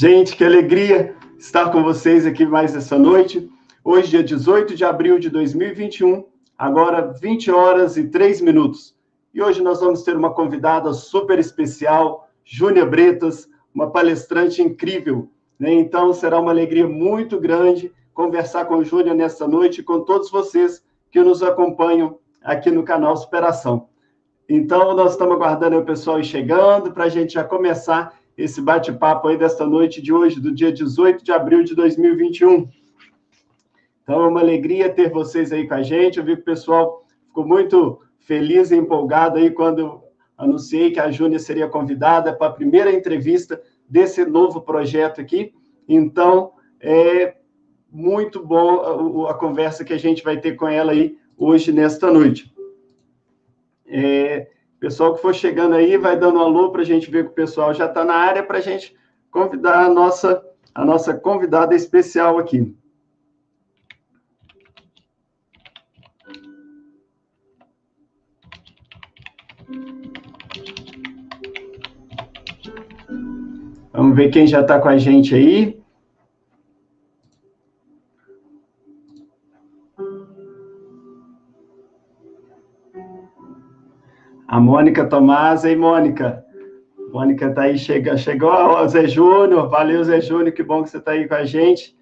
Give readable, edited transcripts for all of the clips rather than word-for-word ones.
Gente, que alegria estar com vocês aqui mais essa noite. Hoje, dia 18 de abril de 2021, agora 20 horas e 3 minutos. E hoje nós vamos ter uma convidada super especial, Júnia Bretas, uma palestrante incrível, né? Então, será uma alegria muito grande conversar com Júnia nesta noite e com todos vocês que nos acompanham aqui no canal Superação. Então, nós estamos aguardando o pessoal ir chegando para a gente já começar esse bate-papo aí desta noite de hoje, do dia 18 de abril de 2021. Então, é uma alegria ter vocês aí com a gente. Eu vi que o pessoal ficou muito feliz e empolgado aí quando eu anunciei que a Júnia seria convidada para a primeira entrevista desse novo projeto aqui. Então, é muito bom a conversa que a gente vai ter com ela aí hoje, nesta noite. Pessoal que for chegando aí, vai dando um alô para a gente ver que o pessoal já está na área, para a gente convidar a nossa convidada especial aqui. Vamos ver quem já está com a gente aí. A Mônica Tomás, hein, Mônica? Mônica está aí, chegou o Zé Júnior, valeu, Zé Júnior, que bom que você está aí com a gente.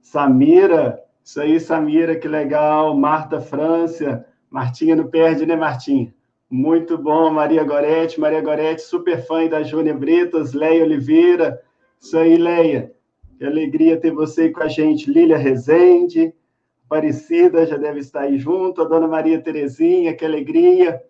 Samira, isso aí, Samira, que legal. Marta França, Martinha não perde, né, Martinha? Muito bom, Maria Gorete, super fã da Júnia Bretas, Leia Oliveira, isso aí, Leia, que alegria ter você aí com a gente. Lília Rezende, Aparecida, já deve estar aí junto, a Dona Maria Terezinha, que alegria.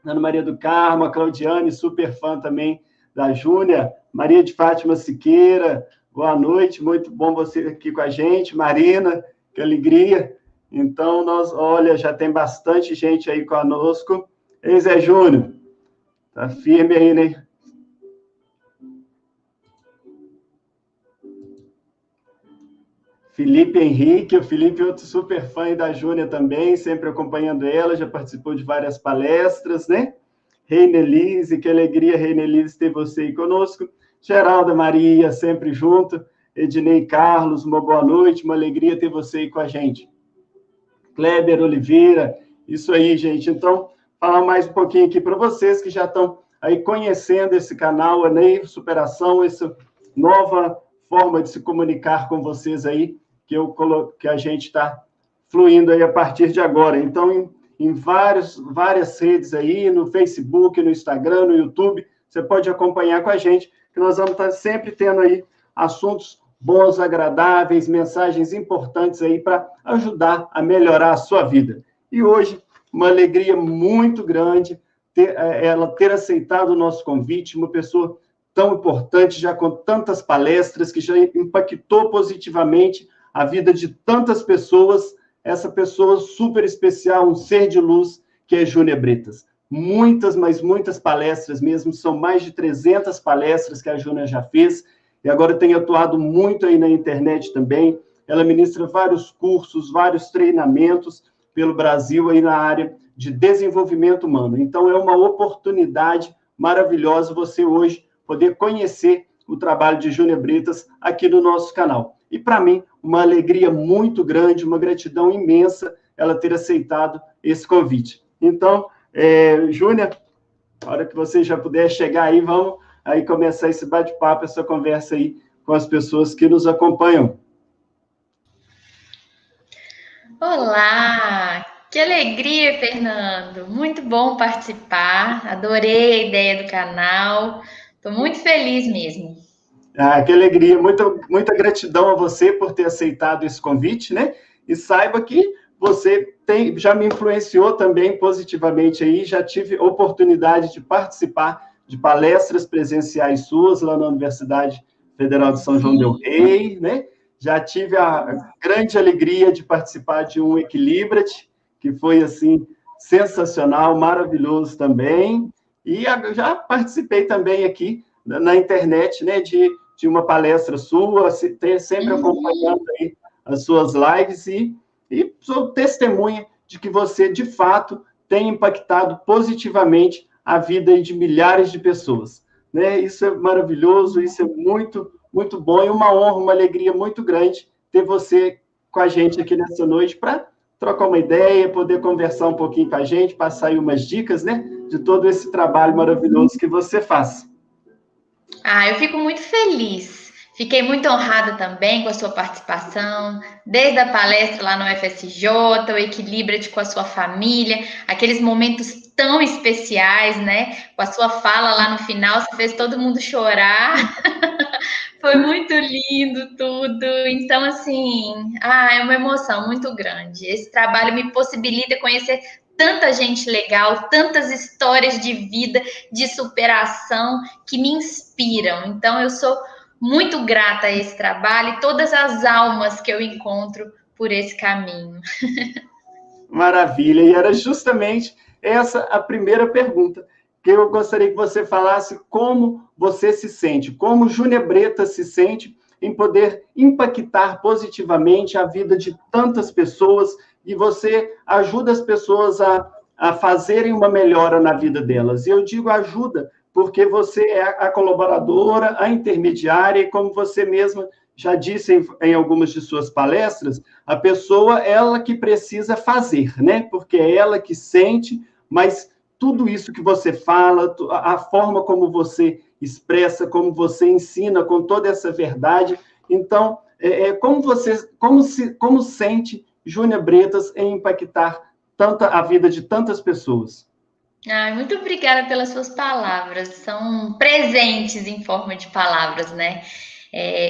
Ana Maria do Carmo, a Claudiane, super fã também da Júnia. Maria de Fátima Siqueira, boa noite, muito bom você aqui com a gente. Marina, que alegria. Então, olha, já tem bastante gente aí conosco. Ei, Zé Júnior, tá firme aí, né? Felipe Henrique, o Felipe é outro super fã da Júnia também, sempre acompanhando ela, já participou de várias palestras, né? Reinelise, que alegria, Reinelise, ter você aí conosco. Geralda Maria, sempre junto. Ednei Carlos, uma boa noite, uma alegria ter você aí com a gente. Kleber Oliveira, isso aí, gente. Então, falar mais um pouquinho aqui para vocês que já estão aí conhecendo esse canal, a Ney Superação, essa nova forma de se comunicar com vocês aí, que a gente está fluindo aí a partir de agora. Então, em várias redes aí, no Facebook, no Instagram, no YouTube, você pode acompanhar com a gente, que nós vamos estar sempre tendo aí assuntos bons, agradáveis, mensagens importantes aí para ajudar a melhorar a sua vida. E hoje, uma alegria muito grande ela ter aceitado o nosso convite, uma pessoa tão importante, já com tantas palestras, que já impactou positivamente a vida de tantas pessoas, essa pessoa super especial, um ser de luz, que é Júnia Bretas. Muitas, mas muitas palestras mesmo, são mais de 300 palestras que a Júnia já fez, e agora tem atuado muito aí na internet também. Ela ministra vários cursos, vários treinamentos pelo Brasil aí na área de desenvolvimento humano. Então, é uma oportunidade maravilhosa você hoje poder conhecer o trabalho de Júnia Bretas aqui no nosso canal. E, para mim, uma alegria muito grande, uma gratidão imensa ela ter aceitado esse convite. Então, Júnia, na hora que você já puder chegar aí, vamos aí começar esse bate-papo, essa conversa aí com as pessoas que nos acompanham. Olá! Que alegria, Fernando! Muito bom participar, adorei a ideia do canal, estou muito feliz mesmo. Que alegria, muita gratidão a você por ter aceitado esse convite, né? E saiba que você já me influenciou também positivamente aí, já tive oportunidade de participar de palestras presenciais suas lá na Universidade Federal de São João del Rei, né? Já tive a grande alegria de participar de um Equilibra-te, que foi, assim, sensacional, maravilhoso também. E já participei também aqui na internet, né, de uma palestra sua, sempre acompanhando aí as suas lives e sou testemunha de que você, de fato, tem impactado positivamente a vida de milhares de pessoas, né? Isso é maravilhoso, isso é muito, muito bom e uma honra, uma alegria muito grande ter você com a gente aqui nessa noite para trocar uma ideia, poder conversar um pouquinho com a gente, passar aí umas dicas, né, de todo esse trabalho maravilhoso que você faz. Eu fico muito feliz. Fiquei muito honrada também com a sua participação, desde a palestra lá no FSJ, o Equilibra-te com a sua família, aqueles momentos tão especiais, né? Com a sua fala lá no final, você fez todo mundo chorar. Foi muito lindo tudo. Então, assim, é uma emoção muito grande. Esse trabalho me possibilita conhecer tanta gente legal, tantas histórias de vida, de superação que me inspiram. Então, eu sou muito grata a esse trabalho e todas as almas que eu encontro por esse caminho. Maravilha, e era justamente essa a primeira pergunta, que eu gostaria que você falasse como você se sente, como Júnia Breta se sente em poder impactar positivamente a vida de tantas pessoas, e você ajuda as pessoas a fazerem uma melhora na vida delas. E eu digo ajuda, porque você é a colaboradora, a intermediária, e como você mesma já disse em algumas de suas palestras, a pessoa, ela que precisa fazer, né? Porque é ela que sente, mas tudo isso que você fala, a forma como você expressa, como você ensina com toda essa verdade. Então, como sente Júnia Bretas em impactar a vida de tantas pessoas? Muito obrigada pelas suas palavras. São presentes em forma de palavras, né?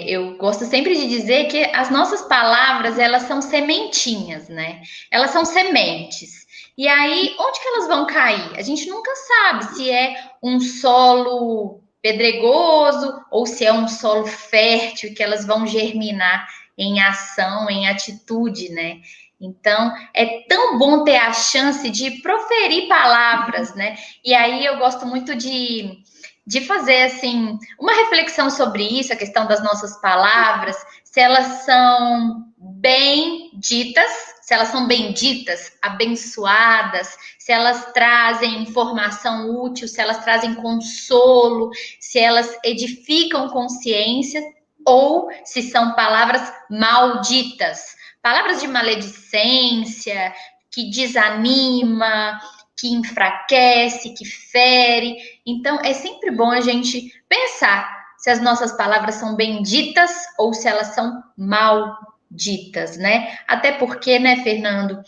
Eu gosto sempre de dizer que as nossas palavras, elas são sementinhas, né? Elas são sementes. E aí, onde que elas vão cair? A gente nunca sabe se é um solo pedregoso ou se é um solo fértil que elas vão germinar em ação, em atitude, né? Então, é tão bom ter a chance de proferir palavras, né? E aí eu gosto muito de fazer, assim, uma reflexão sobre isso, a questão das nossas palavras, se elas são bem ditas, se elas são benditas, abençoadas, se elas trazem informação útil, se elas trazem consolo, se elas edificam consciência, ou se são palavras malditas. Palavras de maledicência, que desanima, que enfraquece, que fere. Então, é sempre bom a gente pensar se as nossas palavras são benditas ou se elas são malditas, né? Até porque, né, Fernando,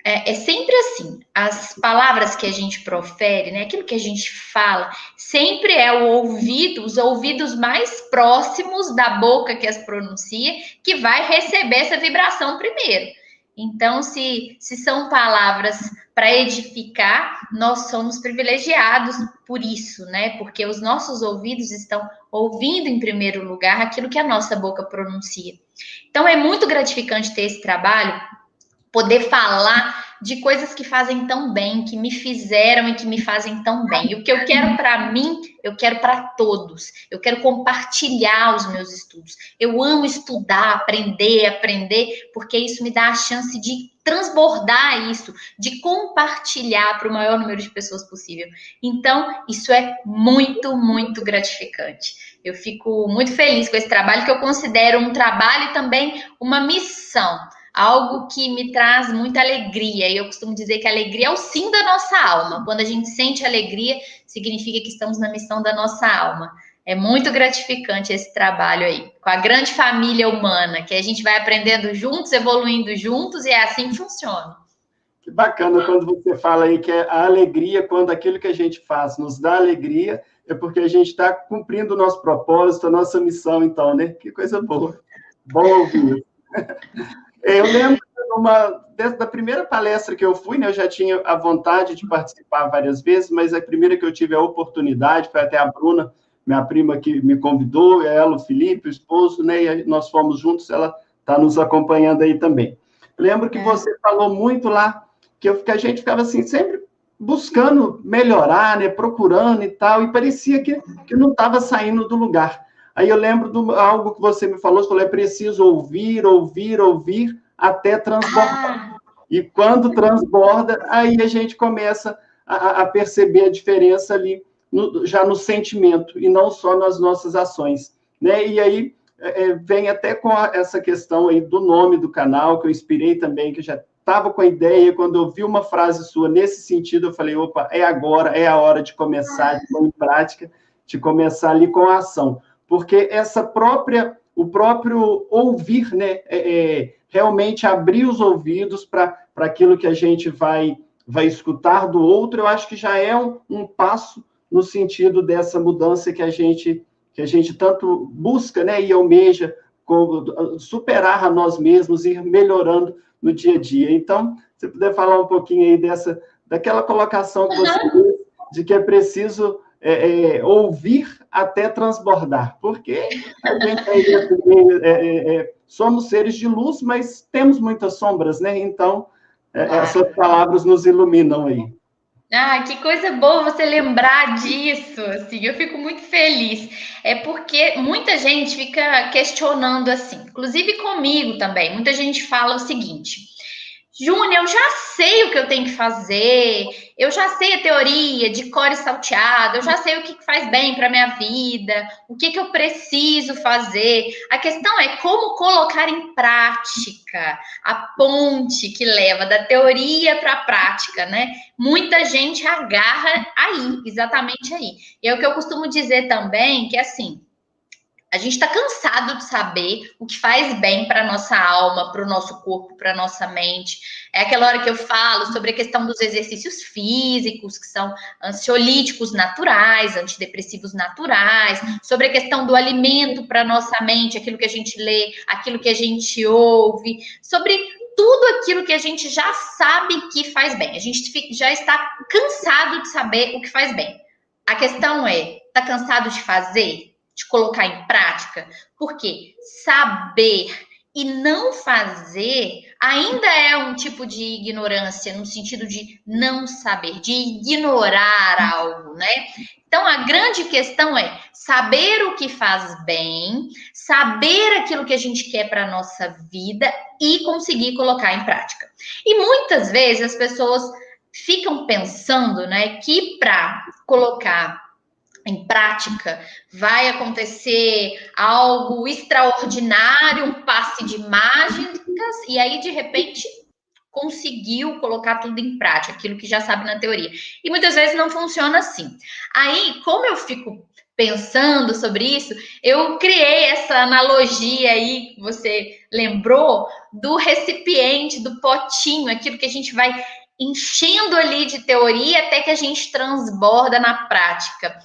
é sempre assim, as palavras que a gente profere, né, aquilo que a gente fala, sempre é os ouvidos mais próximos da boca que as pronuncia, que vai receber essa vibração primeiro. Então, se são palavras para edificar, nós somos privilegiados por isso, né? Porque os nossos ouvidos estão ouvindo em primeiro lugar aquilo que a nossa boca pronuncia. Então, é muito gratificante ter esse trabalho, poder falar de coisas que fazem tão bem, que me fizeram e que me fazem tão bem. E o que eu quero para mim, eu quero para todos. Eu quero compartilhar os meus estudos. Eu amo estudar, aprender, porque isso me dá a chance de transbordar isso, de compartilhar para o maior número de pessoas possível. Então, isso é muito, muito gratificante. Eu fico muito feliz com esse trabalho, que eu considero um trabalho e também uma missão. Algo que me traz muita alegria. E eu costumo dizer que a alegria é o sim da nossa alma. Quando a gente sente alegria, significa que estamos na missão da nossa alma. É muito gratificante esse trabalho aí, com a grande família humana, que a gente vai aprendendo juntos, evoluindo juntos, e é assim que funciona. Que bacana quando você fala aí que a alegria, quando aquilo que a gente faz nos dá alegria, é porque a gente está cumprindo o nosso propósito, a nossa missão, então, né? Que coisa boa. Bom ouvir. Eu lembro da primeira palestra que eu fui, né, eu já tinha a vontade de participar várias vezes, mas a primeira que eu tive a oportunidade foi até a Bruna, minha prima, que me convidou, ela, o Felipe, o esposo, né, e nós fomos juntos, ela está nos acompanhando aí também. Lembro que você falou muito lá, que a gente ficava assim, sempre buscando melhorar, né, procurando e tal, e parecia que não estava saindo do lugar. Aí eu lembro de algo que você me falou, é preciso ouvir, ouvir, ouvir, até transbordar. E quando transborda, aí a gente começa a perceber a diferença ali, já no sentimento, e não só nas nossas ações. Né? E aí vem até com essa questão aí do nome do canal, que eu inspirei também, que eu já estava com a ideia, quando eu vi uma frase sua nesse sentido, eu falei, opa, é agora, é a hora de começar, de pôr em prática, de começar ali com a ação. Porque o próprio ouvir, né, realmente abrir os ouvidos para aquilo que a gente vai escutar do outro, eu acho que já é um passo no sentido dessa mudança que a gente tanto busca, né, e almeja superar a nós mesmos e ir melhorando no dia a dia. Então, se puder falar um pouquinho aí daquela colocação que você fez, de que é preciso ouvir até transbordar, porque a gente somos seres de luz, mas temos muitas sombras, né? Então, essas palavras nos iluminam aí. Ah, que coisa boa você lembrar disso, assim, eu fico muito feliz. É porque muita gente fica questionando assim, inclusive comigo também. Muita gente fala o seguinte: Júnior, eu já sei o que eu tenho que fazer, eu já sei a teoria de cor e salteado, eu já sei o que faz bem para minha vida, o que eu preciso fazer. A questão é como colocar em prática a ponte que leva da teoria para a prática, né? Muita gente agarra aí, exatamente aí. E é o que eu costumo dizer também, que é assim, a gente está cansado de saber o que faz bem para a nossa alma, para o nosso corpo, para a nossa mente. É aquela hora que eu falo sobre a questão dos exercícios físicos, que são ansiolíticos naturais, antidepressivos naturais, sobre a questão do alimento para a nossa mente, aquilo que a gente lê, aquilo que a gente ouve, sobre tudo aquilo que a gente já sabe que faz bem. A gente já está cansado de saber o que faz bem. A questão é, está cansado de fazer? De colocar em prática, porque saber e não fazer ainda é um tipo de ignorância, no sentido de não saber, de ignorar algo, né? Então, a grande questão é saber o que faz bem, saber aquilo que a gente quer para a nossa vida e conseguir colocar em prática. E muitas vezes as pessoas ficam pensando, né, que para colocar em prática, vai acontecer algo extraordinário, um passe de mágicas, e aí, de repente, conseguiu colocar tudo em prática, aquilo que já sabe na teoria. E muitas vezes não funciona assim. Aí, como eu fico pensando sobre isso, eu criei essa analogia aí que você lembrou do recipiente, do potinho, aquilo que a gente vai enchendo ali de teoria até que a gente transborda na prática.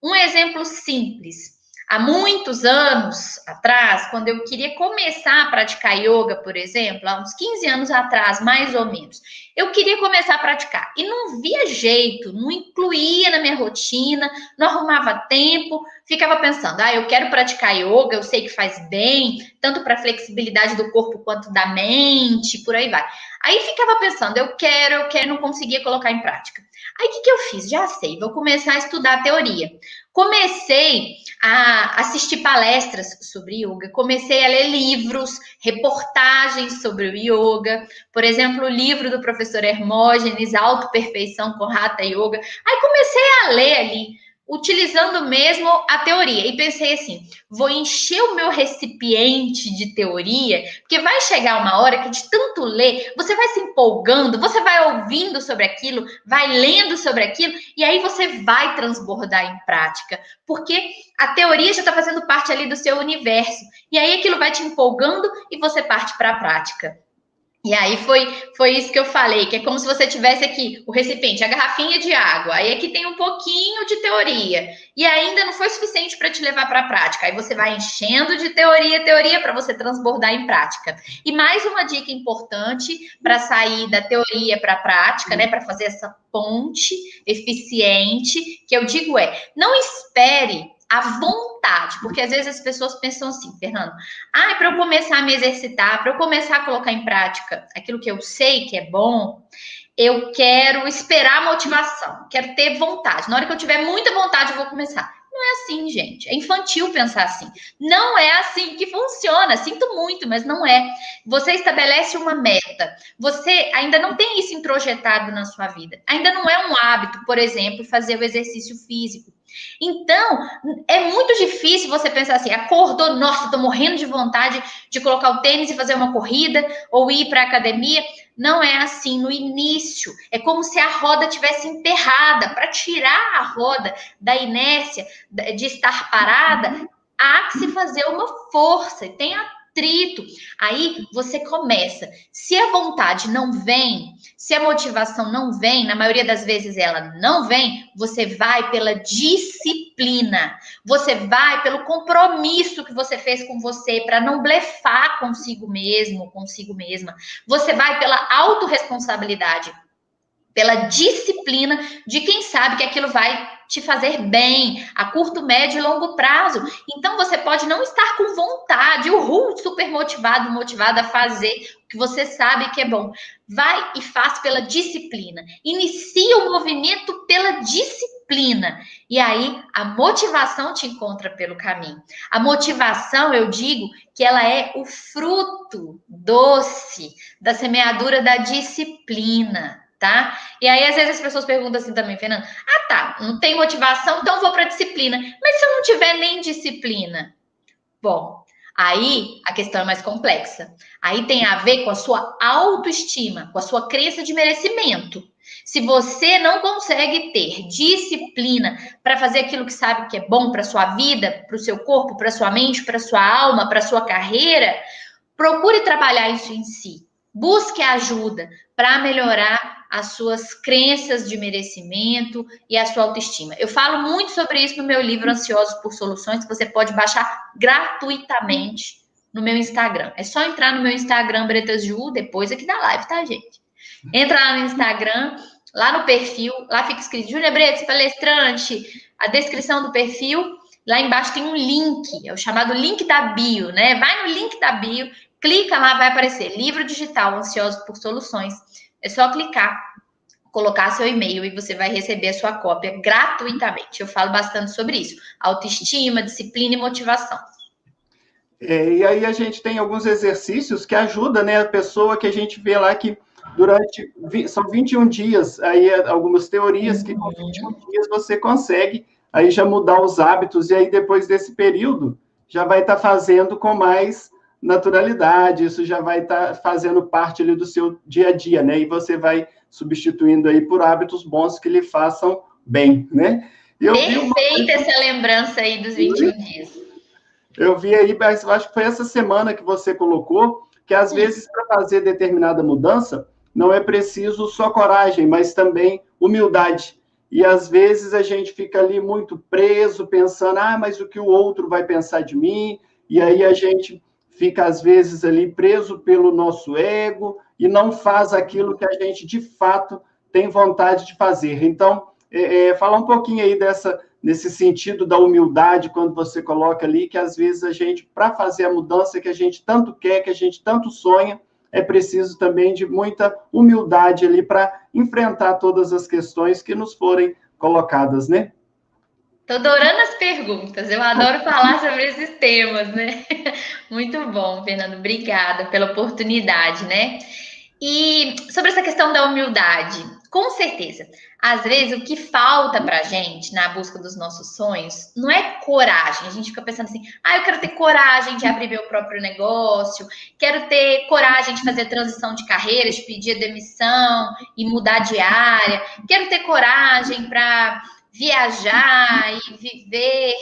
Um exemplo simples. Há muitos anos atrás, quando eu queria começar a praticar yoga, por exemplo, há uns 15 anos atrás, mais ou menos, eu queria começar a praticar e não via jeito, não incluía na minha rotina, não arrumava tempo, ficava pensando, eu quero praticar yoga, eu sei que faz bem, tanto para a flexibilidade do corpo quanto da mente, por aí vai. Aí ficava pensando, eu quero, não conseguia colocar em prática. Aí, o que eu fiz? Já sei, vou começar a estudar a teoria. Comecei a assistir palestras sobre yoga, comecei a ler livros, reportagens sobre o yoga, por exemplo, o livro do professor Hermógenes, Autoperfeição com Hatha Yoga. Aí comecei a ler ali, utilizando mesmo a teoria, e pensei assim, vou encher o meu recipiente de teoria, porque vai chegar uma hora que de tanto ler, você vai se empolgando, você vai ouvindo sobre aquilo, vai lendo sobre aquilo, e aí você vai transbordar em prática, porque a teoria já está fazendo parte ali do seu universo, e aí aquilo vai te empolgando e você parte para a prática. E aí foi isso que eu falei, que é como se você tivesse aqui o recipiente, a garrafinha de água, aí aqui tem um pouquinho de teoria, e ainda não foi suficiente para te levar para a prática, aí você vai enchendo de teoria, para você transbordar em prática. E mais uma dica importante para sair da teoria para a prática, né, para fazer essa ponte eficiente, que eu digo não espere a vontade, porque às vezes as pessoas pensam assim, Fernando, para eu começar a me exercitar, para eu começar a colocar em prática aquilo que eu sei que é bom, eu quero esperar a motivação, quero ter vontade. Na hora que eu tiver muita vontade, eu vou começar. Não é assim, gente. É infantil pensar assim. Não é assim que funciona. Sinto muito, mas não é. Você estabelece uma meta. Você ainda não tem isso introjetado na sua vida. Ainda não é um hábito, por exemplo, fazer o exercício físico. Então, é muito difícil você pensar assim, acordou, nossa, tô morrendo de vontade de colocar o tênis e fazer uma corrida ou ir para a academia. Não é assim no início. É como se a roda tivesse enterrada. Para tirar a roda da inércia de estar parada, há que se fazer uma força, tem atrito. Aí você começa. Se a vontade não vem, se a motivação não vem, na maioria das vezes ela não vem, você vai pela disciplina. Você vai pelo compromisso que você fez com você para não blefar consigo mesmo, consigo mesma. Você vai pela autorresponsabilidade, pela disciplina de quem sabe que aquilo vai te fazer bem a curto, médio e longo prazo. Então você pode não estar com vontade, super motivado, motivada a fazer o que você sabe que é bom. Vai e faz pela disciplina. Inicia o movimento pela disciplina. E aí a motivação te encontra pelo caminho. A motivação, eu digo, que ela é o fruto doce da semeadura da disciplina. Tá? E aí, às vezes, as pessoas perguntam assim também, Fernanda, tá, não tem motivação, então vou para disciplina. Mas se eu não tiver nem disciplina? Bom, aí a questão é mais complexa. Aí tem a ver com a sua autoestima, com a sua crença de merecimento. Se você não consegue ter disciplina para fazer aquilo que sabe que é bom para sua vida, para o seu corpo, para sua mente, para sua alma, para sua carreira, procure trabalhar isso em si. Busque ajuda para melhorar as suas crenças de merecimento e a sua autoestima. Eu falo muito sobre isso no meu livro Ansiosos por Soluções, que você pode baixar gratuitamente no meu Instagram. É só entrar no meu Instagram, Bretas Ju, depois aqui da live, tá, gente? Entra lá no Instagram, lá no perfil, lá fica escrito Júlia Bretas, palestrante, a descrição do perfil, lá embaixo tem um link, é o chamado link da bio, né? Vai no link da bio, clica lá, vai aparecer livro digital Ansiosos por Soluções. É só clicar, colocar seu e-mail e você vai receber a sua cópia gratuitamente. Eu falo bastante sobre isso. Autoestima, disciplina e motivação. E aí a gente tem alguns exercícios que ajudam, né, a pessoa que a gente vê lá que são 21 dias, aí algumas teorias que com 21 dias você consegue aí já mudar os hábitos, e aí depois desse período já vai estar fazendo com mais naturalidade, isso já vai estar fazendo parte ali do seu dia a dia, né? E você vai substituindo aí por hábitos bons que lhe façam bem, né? Perfeita essa lembrança aí dos 21 dias. Eu vi aí, mas eu acho que foi essa semana que você colocou, que às vezes para fazer determinada mudança, não é preciso só coragem, mas também humildade. E às vezes a gente fica ali muito preso, pensando, mas o que o outro vai pensar de mim? E aí a gente fica, às vezes, ali preso pelo nosso ego e não faz aquilo que a gente, de fato, tem vontade de fazer. Então, falar um pouquinho aí nesse sentido da humildade, quando você coloca ali, que às vezes a gente, para fazer a mudança que a gente tanto quer, que a gente tanto sonha, é preciso também de muita humildade ali para enfrentar todas as questões que nos forem colocadas, né? Tô adorando as perguntas, eu adoro falar sobre esses temas, né? Muito bom, Fernando, obrigada pela oportunidade, né? E sobre essa questão da humildade, com certeza, às vezes o que falta pra gente na busca dos nossos sonhos não é coragem. A gente fica pensando assim, eu quero ter coragem de abrir meu próprio negócio, quero ter coragem de fazer a transição de carreira, de pedir a demissão e mudar de área, quero ter coragem para viajar e viver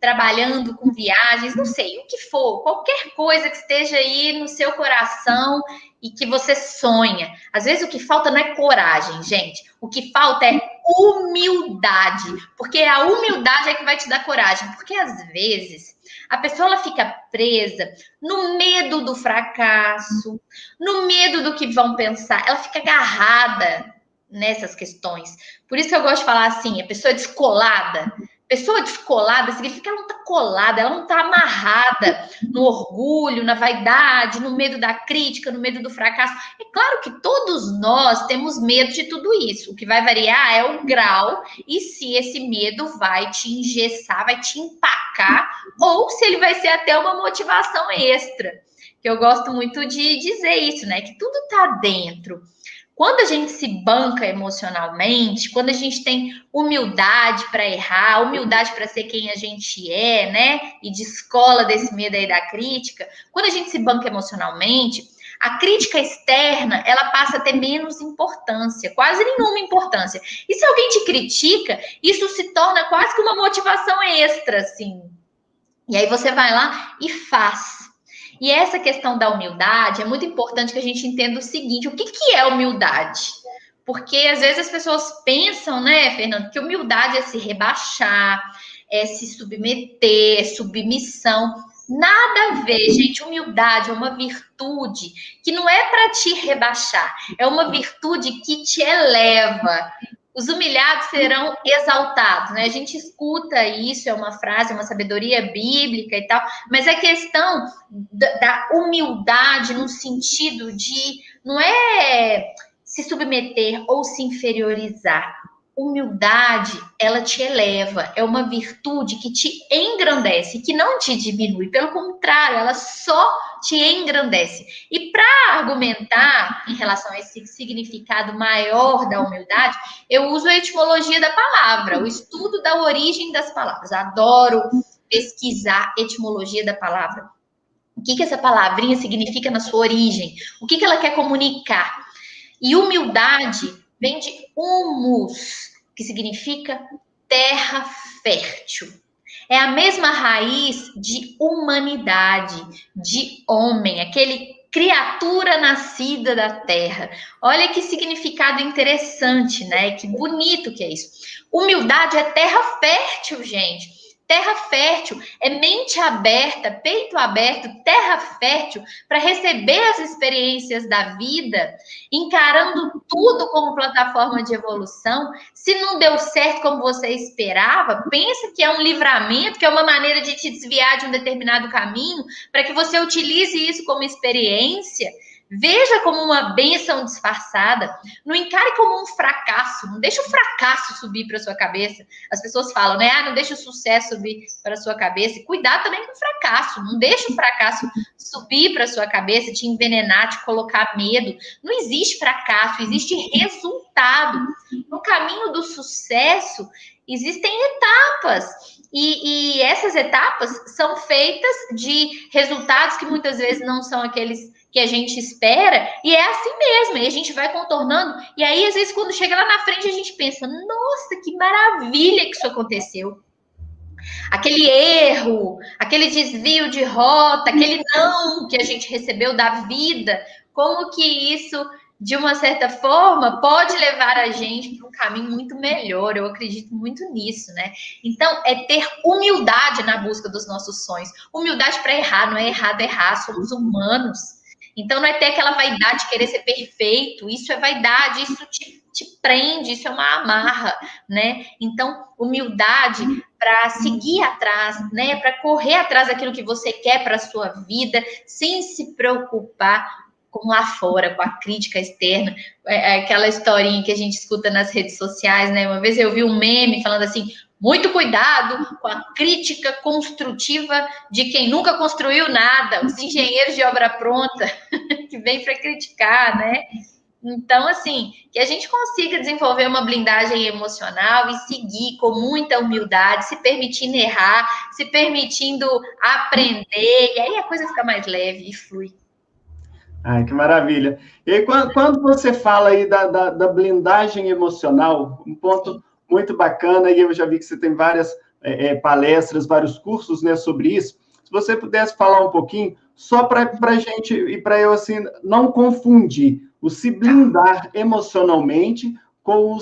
trabalhando com viagens, não sei, o que for, qualquer coisa que esteja aí no seu coração e que você sonha. Às vezes o que falta não é coragem, gente. O que falta é humildade, porque a humildade é que vai te dar coragem, porque às vezes a pessoa ela fica presa no medo do fracasso, no medo do que vão pensar, ela fica agarrada nessas questões. Por isso que eu gosto de falar assim, a pessoa descolada. Pessoa descolada significa que ela não está colada, ela não está amarrada no orgulho, na vaidade, no medo da crítica, no medo do fracasso. É claro que todos nós temos medo de tudo isso. O que vai variar é o grau e se esse medo vai te engessar, vai te empacar, ou se ele vai ser até uma motivação extra. Que eu gosto muito de dizer isso, né? Que tudo está dentro. Quando a gente se banca emocionalmente, quando a gente tem humildade para errar, humildade para ser quem a gente é, né? E descola desse medo aí da crítica, quando a gente se banca emocionalmente, a crítica externa, ela passa a ter menos importância, quase nenhuma importância. E se alguém te critica, isso se torna quase que uma motivação extra, assim. E aí você vai lá e faz. E essa questão da humildade, é muito importante que a gente entenda o seguinte, o que é humildade? Porque às vezes as pessoas pensam, né, Fernando, que humildade é se rebaixar, é se submeter, é submissão. Nada a ver, gente. Humildade é uma virtude que não é para te rebaixar, é uma virtude que te eleva. Os humilhados serão exaltados, né? A gente escuta isso, é uma frase, uma sabedoria bíblica e tal, mas é questão da humildade no sentido de não é se submeter ou se inferiorizar. Humildade, ela te eleva, é uma virtude que te engrandece, que não te diminui, pelo contrário, ela só te engrandece. E para argumentar em relação a esse significado maior da humildade, eu uso a etimologia da palavra, o estudo da origem das palavras. Adoro pesquisar etimologia da palavra. O que essa palavrinha significa na sua origem? O que ela quer comunicar? E humildade vem de humus, que significa terra fértil. É a mesma raiz de humanidade, de homem, aquele criatura nascida da terra. Olha que significado interessante, né? Que bonito que é isso. Humildade é terra fértil, gente. Terra fértil é mente aberta, peito aberto, terra fértil para receber as experiências da vida, encarando tudo como plataforma de evolução. Se não deu certo como você esperava, pensa que é um livramento, que é uma maneira de te desviar de um determinado caminho, para que você utilize isso como experiência. Veja como uma bênção disfarçada. Não encare como um fracasso. Não deixa o fracasso subir para sua cabeça. As pessoas falam, né? Ah, não deixa o sucesso subir para sua cabeça. Cuidado também com o fracasso. Não deixa o fracasso subir para sua cabeça, te envenenar, te colocar medo. Não existe fracasso, existe resultado. No caminho do sucesso, existem etapas. E essas etapas são feitas de resultados que muitas vezes não são aqueles que a gente espera, e é assim mesmo, e a gente vai contornando, e aí às vezes quando chega lá na frente a gente pensa, nossa, que maravilha que isso aconteceu. Aquele erro, aquele desvio de rota, aquele não que a gente recebeu da vida, como que isso, de uma certa forma, pode levar a gente para um caminho muito melhor. Eu acredito muito nisso, né? Então, é ter humildade na busca dos nossos sonhos. Humildade para errar, não é errado errar, somos humanos. Então, não é ter aquela vaidade de querer ser perfeito, isso é vaidade, isso te prende, isso é uma amarra, né? Então, humildade para seguir atrás, né? Para correr atrás daquilo que você quer para a sua vida, sem se preocupar com lá fora, com a crítica externa, aquela historinha que a gente escuta nas redes sociais, né? Uma vez eu vi um meme falando assim, muito cuidado com a crítica construtiva de quem nunca construiu nada, os engenheiros de obra pronta, que vem para criticar, né? Então, assim, que a gente consiga desenvolver uma blindagem emocional e seguir com muita humildade, se permitindo errar, se permitindo aprender, e aí a coisa fica mais leve e flui. Ai, que maravilha. E aí, quando você fala aí da blindagem emocional, um ponto muito bacana, e eu já vi que você tem várias palestras, vários cursos, né, sobre isso. Se você pudesse falar um pouquinho, só para a gente, e para eu assim, não confundir o se blindar emocionalmente com o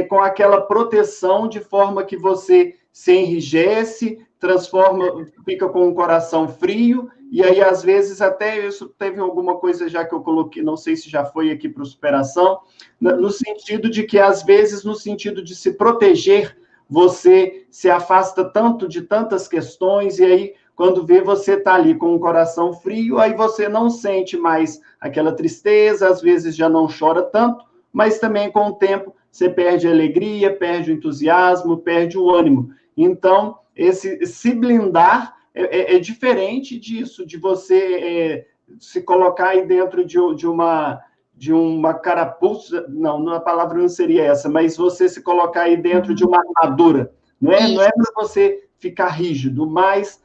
com aquela proteção de forma que você se enrijece, transforma, fica com o coração frio, e aí, às vezes, até isso teve alguma coisa já que eu coloquei, não sei se já foi aqui para o Superação, no sentido de que, às vezes, no sentido de se proteger, você se afasta tanto de tantas questões, e aí, quando vê, você está ali com o coração frio, aí você não sente mais aquela tristeza, às vezes já não chora tanto, mas também, com o tempo, você perde a alegria, perde o entusiasmo, perde o ânimo. Então, esse se blindar é diferente disso, de você se colocar aí dentro de uma carapuça, não, a palavra não seria essa, mas você se colocar aí dentro de uma armadura, não é? Não é para você ficar rígido, mas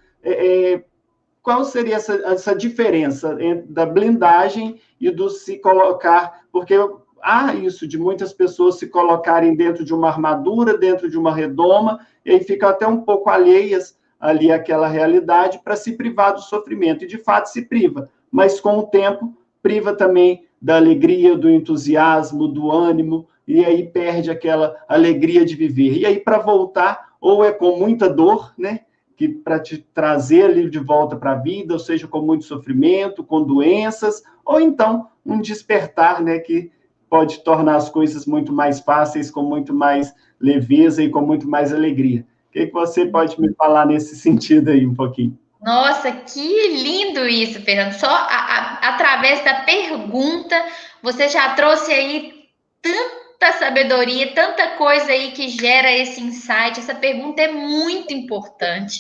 qual seria essa diferença da blindagem e do se colocar, porque há isso de muitas pessoas se colocarem dentro de uma armadura, dentro de uma redoma, e aí ficam até um pouco alheias ali àquela realidade para se privar do sofrimento, e de fato se priva, mas com o tempo priva também da alegria, do entusiasmo, do ânimo, e aí perde aquela alegria de viver. E aí, para voltar, ou é com muita dor, né? Que para te trazer ali de volta para a vida, ou seja, com muito sofrimento, com doenças, ou então um despertar, né? Que pode tornar as coisas muito mais fáceis, com muito mais leveza e com muito mais alegria. O que você pode me falar nesse sentido aí um pouquinho? Nossa, que lindo isso, Fernando. Só através da pergunta, você já trouxe aí tanta sabedoria, tanta coisa aí que gera esse insight. Essa pergunta é muito importante,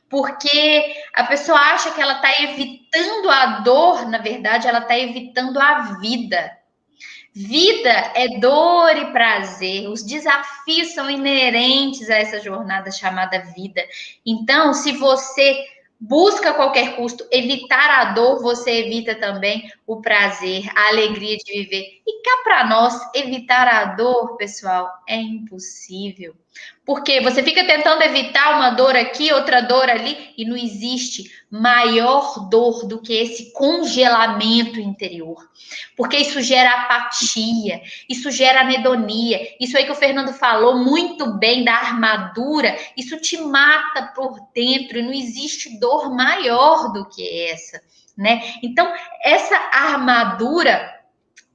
porque a pessoa acha que ela está evitando a dor, na verdade, ela está evitando a vida. Vida é dor e prazer, os desafios são inerentes a essa jornada chamada vida. Então, se você busca a qualquer custo evitar a dor, você evita também o prazer, a alegria de viver. E cá para nós, evitar a dor, pessoal, é impossível. Porque você fica tentando evitar uma dor aqui, outra dor ali, e não existe maior dor do que esse congelamento interior. Porque isso gera apatia, isso gera anedonia. Isso aí que o Fernando falou muito bem da armadura, isso te mata por dentro e não existe dor maior do que essa, né? Então, essa armadura,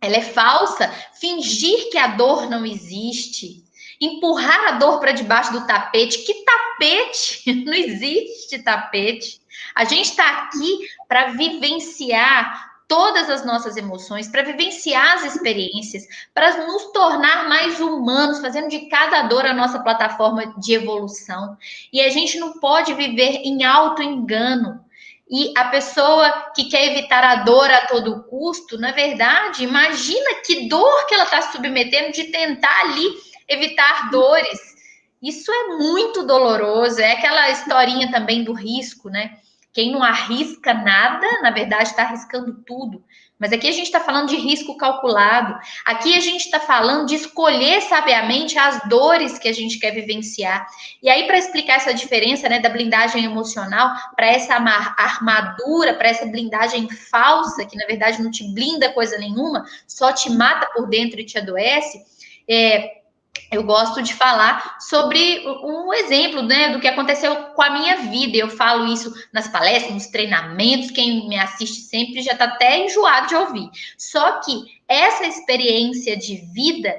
ela é falsa. Fingir que a dor não existe, empurrar a dor para debaixo do tapete. Que tapete? Não existe tapete. A gente está aqui para vivenciar todas as nossas emoções, para vivenciar as experiências, para nos tornar mais humanos, fazendo de cada dor a nossa plataforma de evolução. E a gente não pode viver em auto-engano. E a pessoa que quer evitar a dor a todo custo, na verdade, imagina que dor que ela está submetendo de tentar ali evitar dores. Isso é muito doloroso. É aquela historinha também do risco, né? Quem não arrisca nada, na verdade, está arriscando tudo. Mas aqui a gente está falando de risco calculado. Aqui a gente está falando de escolher sabiamente as dores que a gente quer vivenciar. E aí, para explicar essa diferença, né, da blindagem emocional para essa armadura, para essa blindagem falsa, que na verdade não te blinda coisa nenhuma, só te mata por dentro e te adoece, eu gosto de falar sobre um exemplo, né, do que aconteceu com a minha vida. Eu falo isso nas palestras, nos treinamentos. Quem me assiste sempre já está até enjoado de ouvir. Só que essa experiência de vida,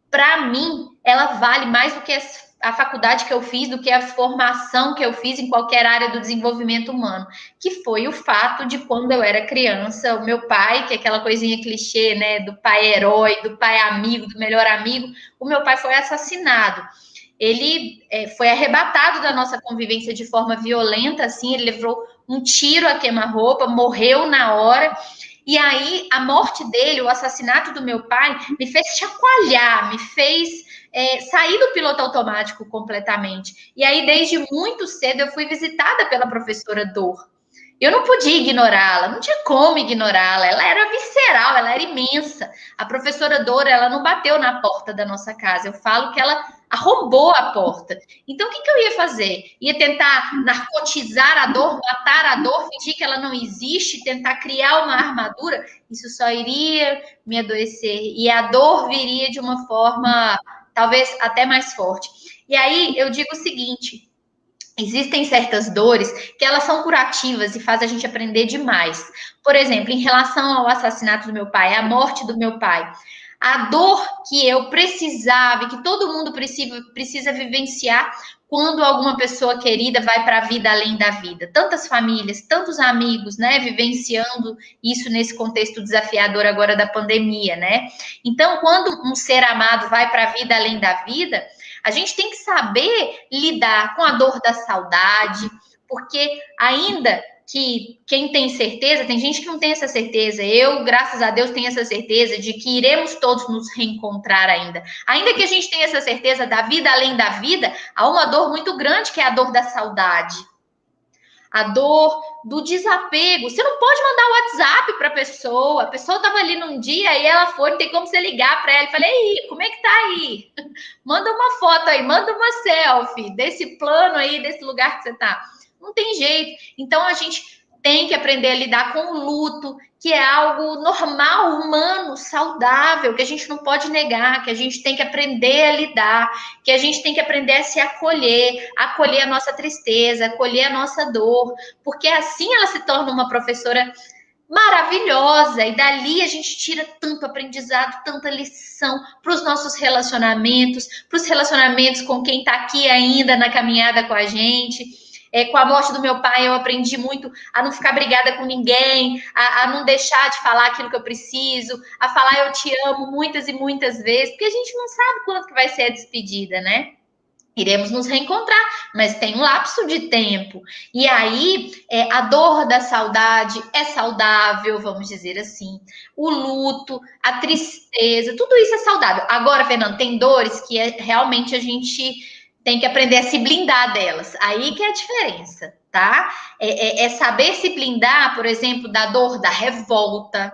para mim, ela vale mais do que a faculdade que eu fiz, do que a formação que eu fiz em qualquer área do desenvolvimento humano, que foi o fato de quando eu era criança, o meu pai, que é aquela coisinha clichê, né, do pai herói, do pai amigo, do melhor amigo, o meu pai foi assassinado. Ele foi arrebatado da nossa convivência de forma violenta, assim, ele levou um tiro a queima-roupa, morreu na hora. E aí, a morte dele, o assassinato do meu pai, me fez chacoalhar, me fez sair do piloto automático completamente. E aí, desde muito cedo, eu fui visitada pela professora Dor. Eu não podia ignorá-la, não tinha como ignorá-la. Ela era visceral, ela era imensa. A professora Dor, ela não bateu na porta da nossa casa. Eu falo que ela arrombou a porta. Então, o que eu ia fazer? Ia tentar narcotizar a dor, matar a dor, fingir que ela não existe, tentar criar uma armadura? Isso só iria me adoecer. E a dor viria de uma forma, talvez, até mais forte. E aí, eu digo o seguinte: existem certas dores que elas são curativas e fazem a gente aprender demais. Por exemplo, em relação ao assassinato do meu pai, à morte do meu pai, a dor que eu precisava e que todo mundo precisa vivenciar quando alguma pessoa querida vai para a vida além da vida. Tantas famílias, tantos amigos, né, vivenciando isso nesse contexto desafiador agora da pandemia, né? Então, quando um ser amado vai para a vida além da vida, a gente tem que saber lidar com a dor da saudade, porque ainda que quem tem certeza, tem gente que não tem essa certeza. Eu, graças a Deus, tenho essa certeza de que iremos todos nos reencontrar ainda. Ainda que a gente tenha essa certeza da vida além da vida, há uma dor muito grande que é a dor da saudade. A dor do desapego. Você não pode mandar o WhatsApp para a pessoa estava ali num dia e ela foi, não tem como você ligar para ela e falar, ei, como é que tá aí? Manda uma foto aí, manda uma selfie desse plano aí, desse lugar que você tá. Não tem jeito. Então, a gente tem que aprender a lidar com o luto, que é algo normal, humano, saudável, que a gente não pode negar, que a gente tem que aprender a lidar, que a gente tem que aprender a se acolher a nossa tristeza, acolher a nossa dor, porque assim ela se torna uma professora maravilhosa, e dali a gente tira tanto aprendizado, tanta lição para os nossos relacionamentos, para os relacionamentos com quem está aqui ainda na caminhada com a gente. Com a morte do meu pai, eu aprendi muito a não ficar brigada com ninguém, a não deixar de falar aquilo que eu preciso, a falar eu te amo muitas e muitas vezes, porque a gente não sabe quanto que vai ser a despedida, né? Iremos nos reencontrar, mas tem um lapso de tempo. E aí, a dor da saudade é saudável, vamos dizer assim. O luto, a tristeza, tudo isso é saudável. Agora, Fernando, tem dores que realmente a gente tem que aprender a se blindar delas. Aí que é a diferença, tá? É saber se blindar, por exemplo, da dor da revolta,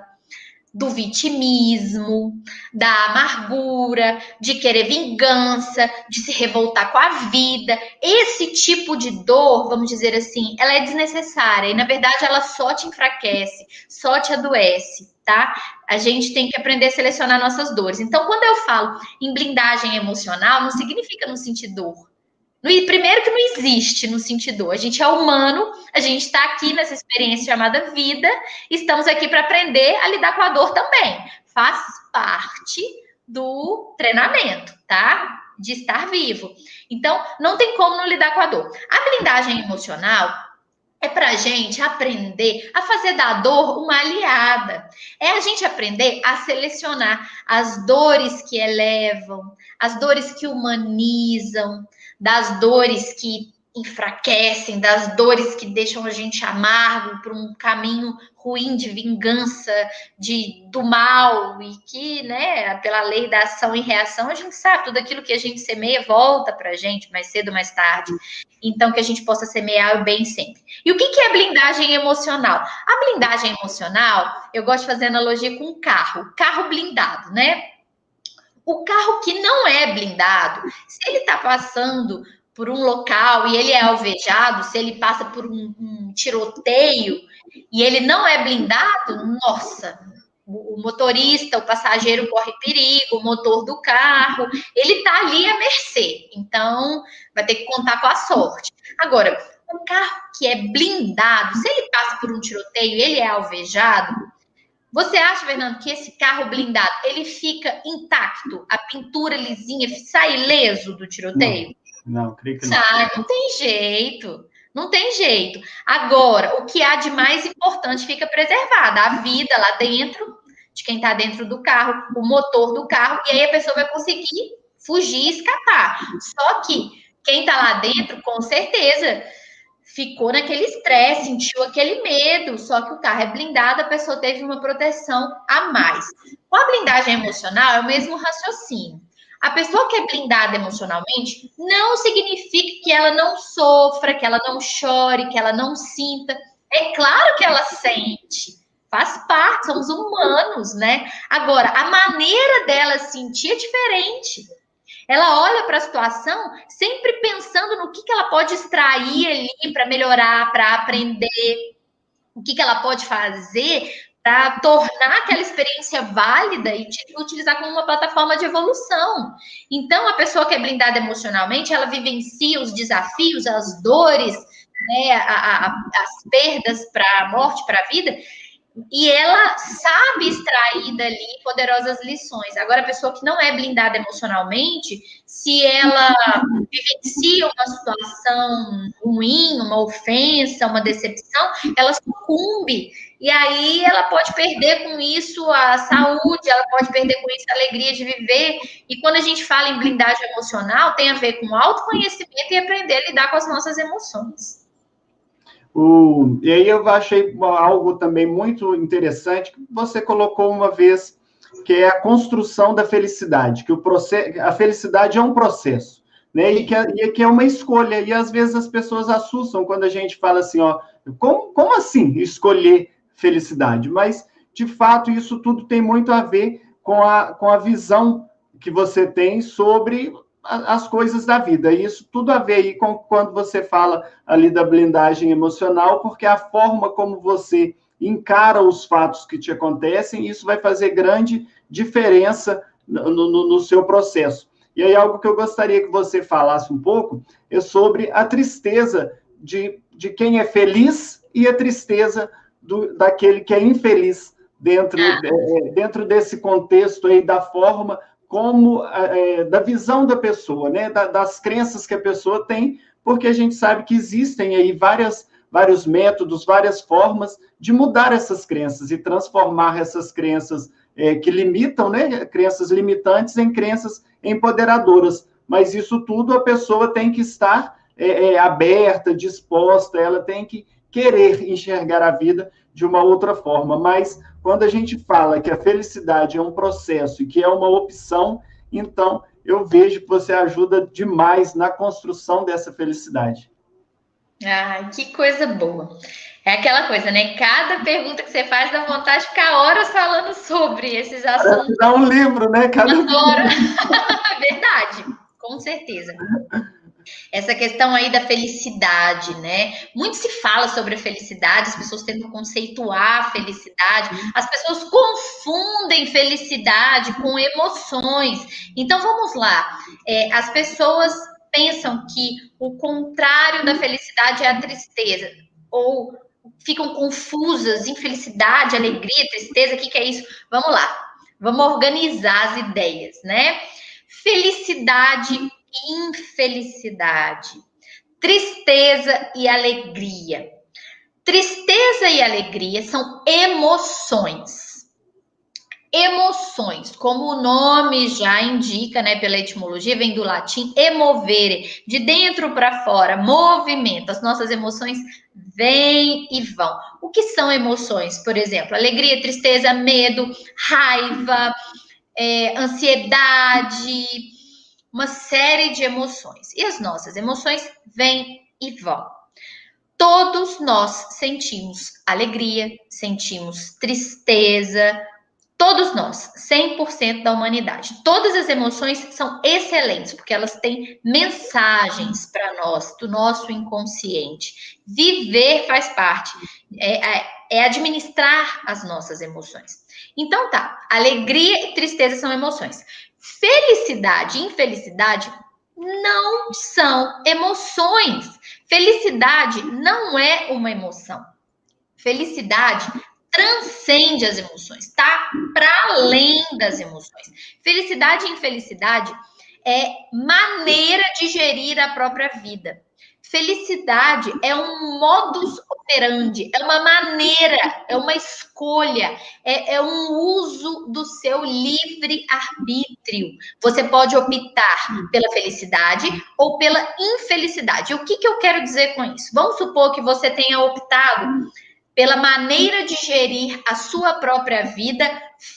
do vitimismo, da amargura, de querer vingança, de se revoltar com a vida. Esse tipo de dor, vamos dizer assim, ela é desnecessária e, na verdade, ela só te enfraquece, só te adoece, tá? A gente tem que aprender a selecionar nossas dores. Então, quando eu falo em blindagem emocional, não significa não sentir dor. Primeiro que não existe no sentido, a gente é humano, a gente está aqui nessa experiência chamada vida, estamos aqui para aprender a lidar com a dor também. Faz parte do treinamento, tá? De estar vivo. Então, não tem como não lidar com a dor. A blindagem emocional é para a gente aprender a fazer da dor uma aliada. É a gente aprender a selecionar as dores que elevam, as dores que humanizam, das dores que enfraquecem, das dores que deixam a gente amargo para um caminho ruim de vingança, do mal, e que, né, pela lei da ação e reação, a gente sabe, tudo aquilo que a gente semeia volta para a gente, mais cedo ou mais tarde. Então, que a gente possa semear o bem sempre. E o que é blindagem emocional? A blindagem emocional, eu gosto de fazer analogia com um carro blindado, né? O carro que não é blindado, se ele está passando por um local e ele é alvejado, se ele passa por um tiroteio e ele não é blindado, nossa, o motorista, o passageiro corre perigo, o motor do carro, ele está ali à mercê. Então, vai ter que contar com a sorte. Agora, um carro que é blindado, se ele passa por um tiroteio e ele é alvejado, você acha, Fernando, que esse carro blindado, ele fica intacto? A pintura lisinha sai ileso do tiroteio? Não, creio que não. Sai, não tem jeito. Não tem jeito. Agora, o que há de mais importante fica preservado. A vida lá dentro, de quem está dentro do carro, o motor do carro, e aí a pessoa vai conseguir fugir, escapar. Só que quem está lá dentro, com certeza, ficou naquele estresse, sentiu aquele medo, só que o carro é blindado, a pessoa teve uma proteção a mais. Com a blindagem emocional, é o mesmo raciocínio. A pessoa que é blindada emocionalmente não significa que ela não sofra, que ela não chore, que ela não sinta. É claro que ela sente, faz parte, somos humanos, né? Agora, a maneira dela sentir é diferente. Ela olha para a situação sempre pensando no que ela pode extrair ali para melhorar, para aprender, o que ela pode fazer para tornar aquela experiência válida e utilizar como uma plataforma de evolução. Então, a pessoa que é blindada emocionalmente, ela vivencia os desafios, as dores, né, as perdas para a morte, para a vida, e ela sabe extrair dali poderosas lições. Agora, a pessoa que não é blindada emocionalmente, se ela vivencia uma situação ruim, uma ofensa, uma decepção, ela sucumbe. E aí ela pode perder com isso a saúde, ela pode perder com isso a alegria de viver. E quando a gente fala em blindagem emocional, tem a ver com autoconhecimento e aprender a lidar com as nossas emoções. E aí eu achei algo também muito interessante que você colocou uma vez, que é a construção da felicidade, que a felicidade é um processo, né? E que é uma escolha, e às vezes as pessoas assustam quando a gente fala assim, ó, como assim escolher felicidade? Mas, de fato, isso tudo tem muito a ver com a visão que você tem sobre as coisas da vida. E isso tudo a ver aí com quando você fala ali da blindagem emocional, porque a forma como você encara os fatos que te acontecem, isso vai fazer grande diferença no seu processo. E aí, algo que eu gostaria que você falasse um pouco é sobre a tristeza de quem é feliz e a tristeza daquele que é infeliz dentro desse contexto aí da forma como da visão da pessoa, né? Das crenças que a pessoa tem, porque a gente sabe que existem aí vários métodos, várias formas de mudar essas crenças e transformar essas crenças que limitam, né? Crenças limitantes em crenças empoderadoras. Mas isso tudo a pessoa tem que estar aberta, disposta, ela tem que querer enxergar a vida de uma outra forma. Mas quando a gente fala que a felicidade é um processo e que é uma opção, então eu vejo que você ajuda demais na construção dessa felicidade. Ai, que coisa boa. É aquela coisa, né? Cada pergunta que você faz dá vontade de ficar horas falando sobre esses assuntos. Dá um livro, né? Adoro. Verdade, com certeza. Essa questão aí da felicidade, né? Muito se fala sobre a felicidade, as pessoas tentam conceituar a felicidade, as pessoas confundem felicidade com emoções. Então vamos lá, as pessoas pensam que o contrário da felicidade é a tristeza, ou ficam confusas, infelicidade, alegria, tristeza, o que é isso? Vamos lá, vamos organizar as ideias, né? Felicidade e infelicidade, tristeza e alegria. Tristeza e alegria são emoções. Emoções, como o nome já indica, né, pela etimologia, vem do latim emovere, de dentro para fora, movimento. As nossas emoções vêm e vão. O que são emoções? Por exemplo, alegria, tristeza, medo, raiva, ansiedade, uma série de emoções. E as nossas emoções vêm e vão. Todos nós sentimos alegria, sentimos tristeza, todos nós, 100% da humanidade. Todas as emoções são excelentes, porque elas têm mensagens para nós, do nosso inconsciente. Viver faz parte, é administrar as nossas emoções. Então tá, alegria e tristeza são emoções. Felicidade e infelicidade não são emoções. Felicidade não é uma emoção. Felicidade transcende as emoções, tá para além das emoções. Felicidade e infelicidade é maneira de gerir a própria vida. Felicidade é um modus operandi, é uma maneira, é uma escolha, é um uso do seu livre-arbítrio. Você pode optar pela felicidade ou pela infelicidade. O que eu quero dizer com isso? Vamos supor que você tenha optado pela maneira de gerir a sua própria vida,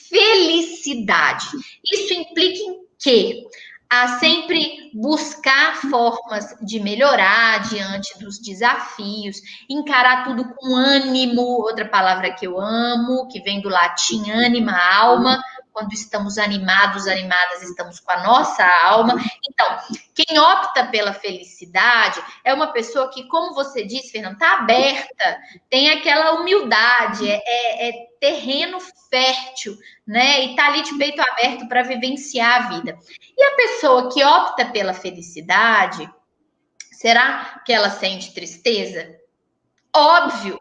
felicidade. Isso implica em quê? A sempre buscar formas de melhorar diante dos desafios, encarar tudo com ânimo, outra palavra que eu amo, que vem do latim ânima, alma. Quando estamos animados, animadas, estamos com a nossa alma. Então, quem opta pela felicidade é uma pessoa que, como você disse, Fernando, está aberta, tem aquela humildade, é terreno fértil, né? E está ali de peito aberto para vivenciar a vida. E a pessoa que opta pela felicidade, será que ela sente tristeza? Óbvio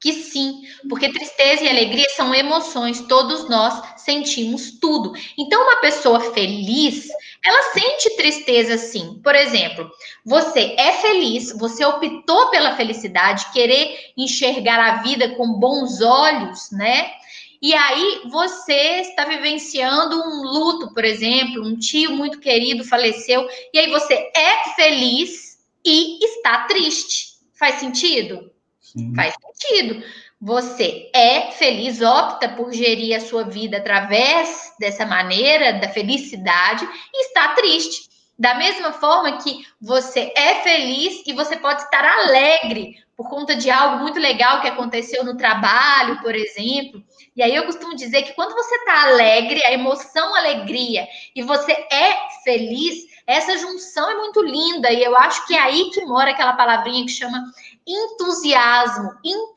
que sim, porque tristeza e alegria são emoções, todos nós sentimos tudo. Então, uma pessoa feliz, ela sente tristeza sim. Por exemplo, você é feliz, você optou pela felicidade, querer enxergar a vida com bons olhos, né? E aí você está vivenciando um luto, por exemplo, um tio muito querido faleceu, e aí você é feliz e está triste. Faz sentido? Sim. Faz sentido. Você é feliz, opta por gerir a sua vida através dessa maneira, da felicidade, e está triste. Da mesma forma que você é feliz e você pode estar alegre por conta de algo muito legal que aconteceu no trabalho, por exemplo. E aí eu costumo dizer que quando você está alegre, a emoção alegria, e você é feliz, essa junção é muito linda. E eu acho que é aí que mora aquela palavrinha que chama entusiasmo, em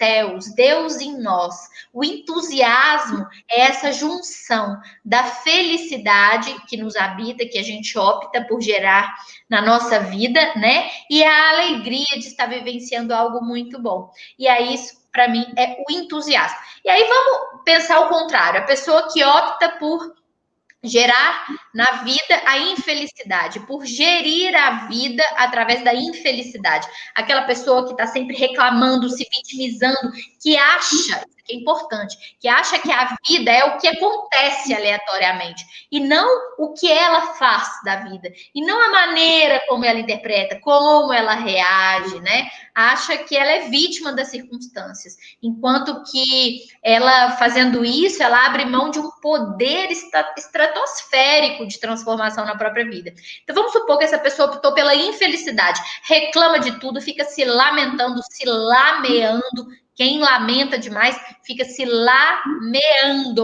Deus em nós. O entusiasmo é essa junção da felicidade que nos habita, que a gente opta por gerar na nossa vida, né? E a alegria de estar vivenciando algo muito bom. E aí, isso, para mim, é o entusiasmo. E aí, vamos pensar o contrário. A pessoa que opta por gerar na vida a infelicidade, por gerir a vida através da infelicidade. Aquela pessoa que está sempre reclamando, se vitimizando, que acha, isso aqui é importante, que acha que a vida é o que acontece aleatoriamente, e não o que ela faz da vida, e não a maneira como ela interpreta, como ela reage, né? Acha que ela é vítima das circunstâncias, enquanto que ela, fazendo isso, ela abre mão de um poder estratosférico de transformação na própria vida. Então, vamos supor que essa pessoa optou pela infelicidade, reclama de tudo, fica se lamentando, se lameando. Quem lamenta demais fica se lameando,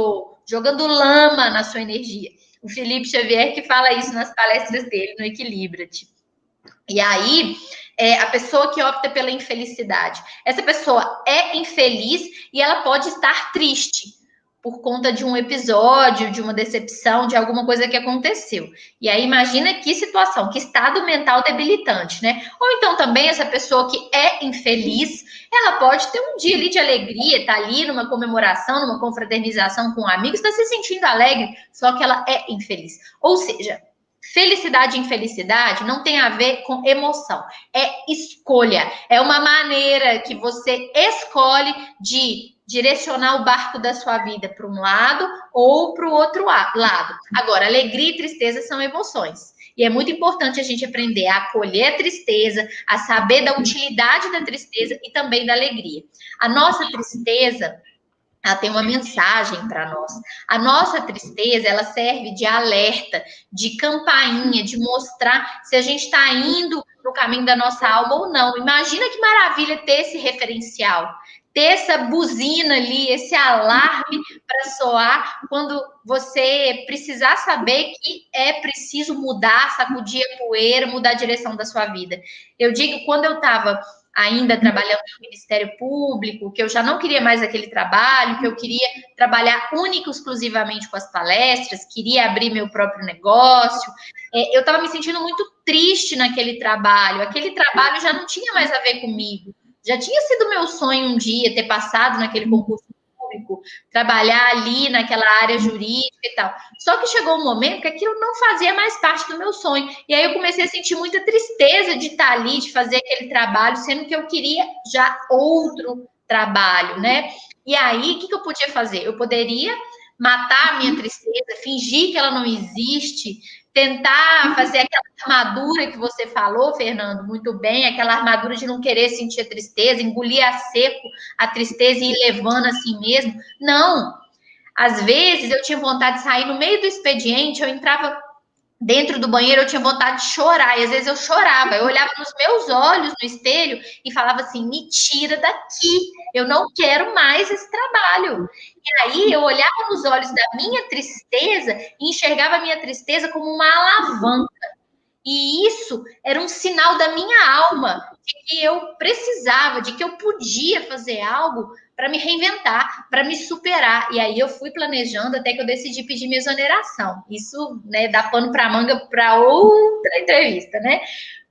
jogando lama na sua energia. O Felipe Xavier que fala isso nas palestras dele, no Equilibra-te. E aí, a pessoa que opta pela infelicidade, essa pessoa é infeliz e ela pode estar triste por conta de um episódio, de uma decepção, de alguma coisa que aconteceu. E aí, imagina que situação, que estado mental debilitante, né? Ou então também essa pessoa que é infeliz, ela pode ter um dia ali de alegria, tá ali numa comemoração, numa confraternização com amigos, está se sentindo alegre, só que ela é infeliz. Ou seja, felicidade e infelicidade não tem a ver com emoção, é escolha, é uma maneira que você escolhe de direcionar o barco da sua vida para um lado ou para o outro lado. Agora, alegria e tristeza são emoções. E é muito importante a gente aprender a acolher a tristeza, a saber da utilidade da tristeza e também da alegria. A nossa tristeza, ela tem uma mensagem para nós. A nossa tristeza, ela serve de alerta, de campainha, de mostrar se a gente está indo no caminho da nossa alma ou não. Imagina que maravilha ter esse referencial, ter essa buzina ali, esse alarme para soar quando você precisar saber que é preciso mudar, sacudir a poeira, mudar a direção da sua vida. Eu digo, quando eu estava ainda trabalhando no Ministério Público, que eu já não queria mais aquele trabalho, que eu queria trabalhar única e exclusivamente com as palestras, queria abrir meu próprio negócio. Eu estava me sentindo muito triste naquele trabalho. Aquele trabalho já não tinha mais a ver comigo. Já tinha sido meu sonho um dia ter passado naquele concurso público, trabalhar ali naquela área jurídica e tal. Só que chegou um momento que aquilo não fazia mais parte do meu sonho. E aí eu comecei a sentir muita tristeza de estar ali, de fazer aquele trabalho, sendo que eu queria já outro trabalho, né? E aí, o que eu podia fazer? Eu poderia matar a minha tristeza, fingir que ela não existe, tentar fazer aquela armadura que você falou, Fernando, muito bem, aquela armadura de não querer sentir a tristeza, engolir a seco a tristeza e ir levando assim mesmo. Não. Às vezes eu tinha vontade de sair no meio do expediente, eu entrava dentro do banheiro, eu tinha vontade de chorar, e às vezes eu chorava, eu olhava nos meus olhos no espelho e falava assim, me tira daqui, eu não quero mais esse trabalho. E aí eu olhava nos olhos da minha tristeza e enxergava a minha tristeza como uma alavanca. E isso era um sinal da minha alma, de que eu precisava, de que eu podia fazer algo para me reinventar, para me superar. E aí eu fui planejando até que eu decidi pedir minha exoneração. Isso, né, dá pano para manga para outra entrevista, né?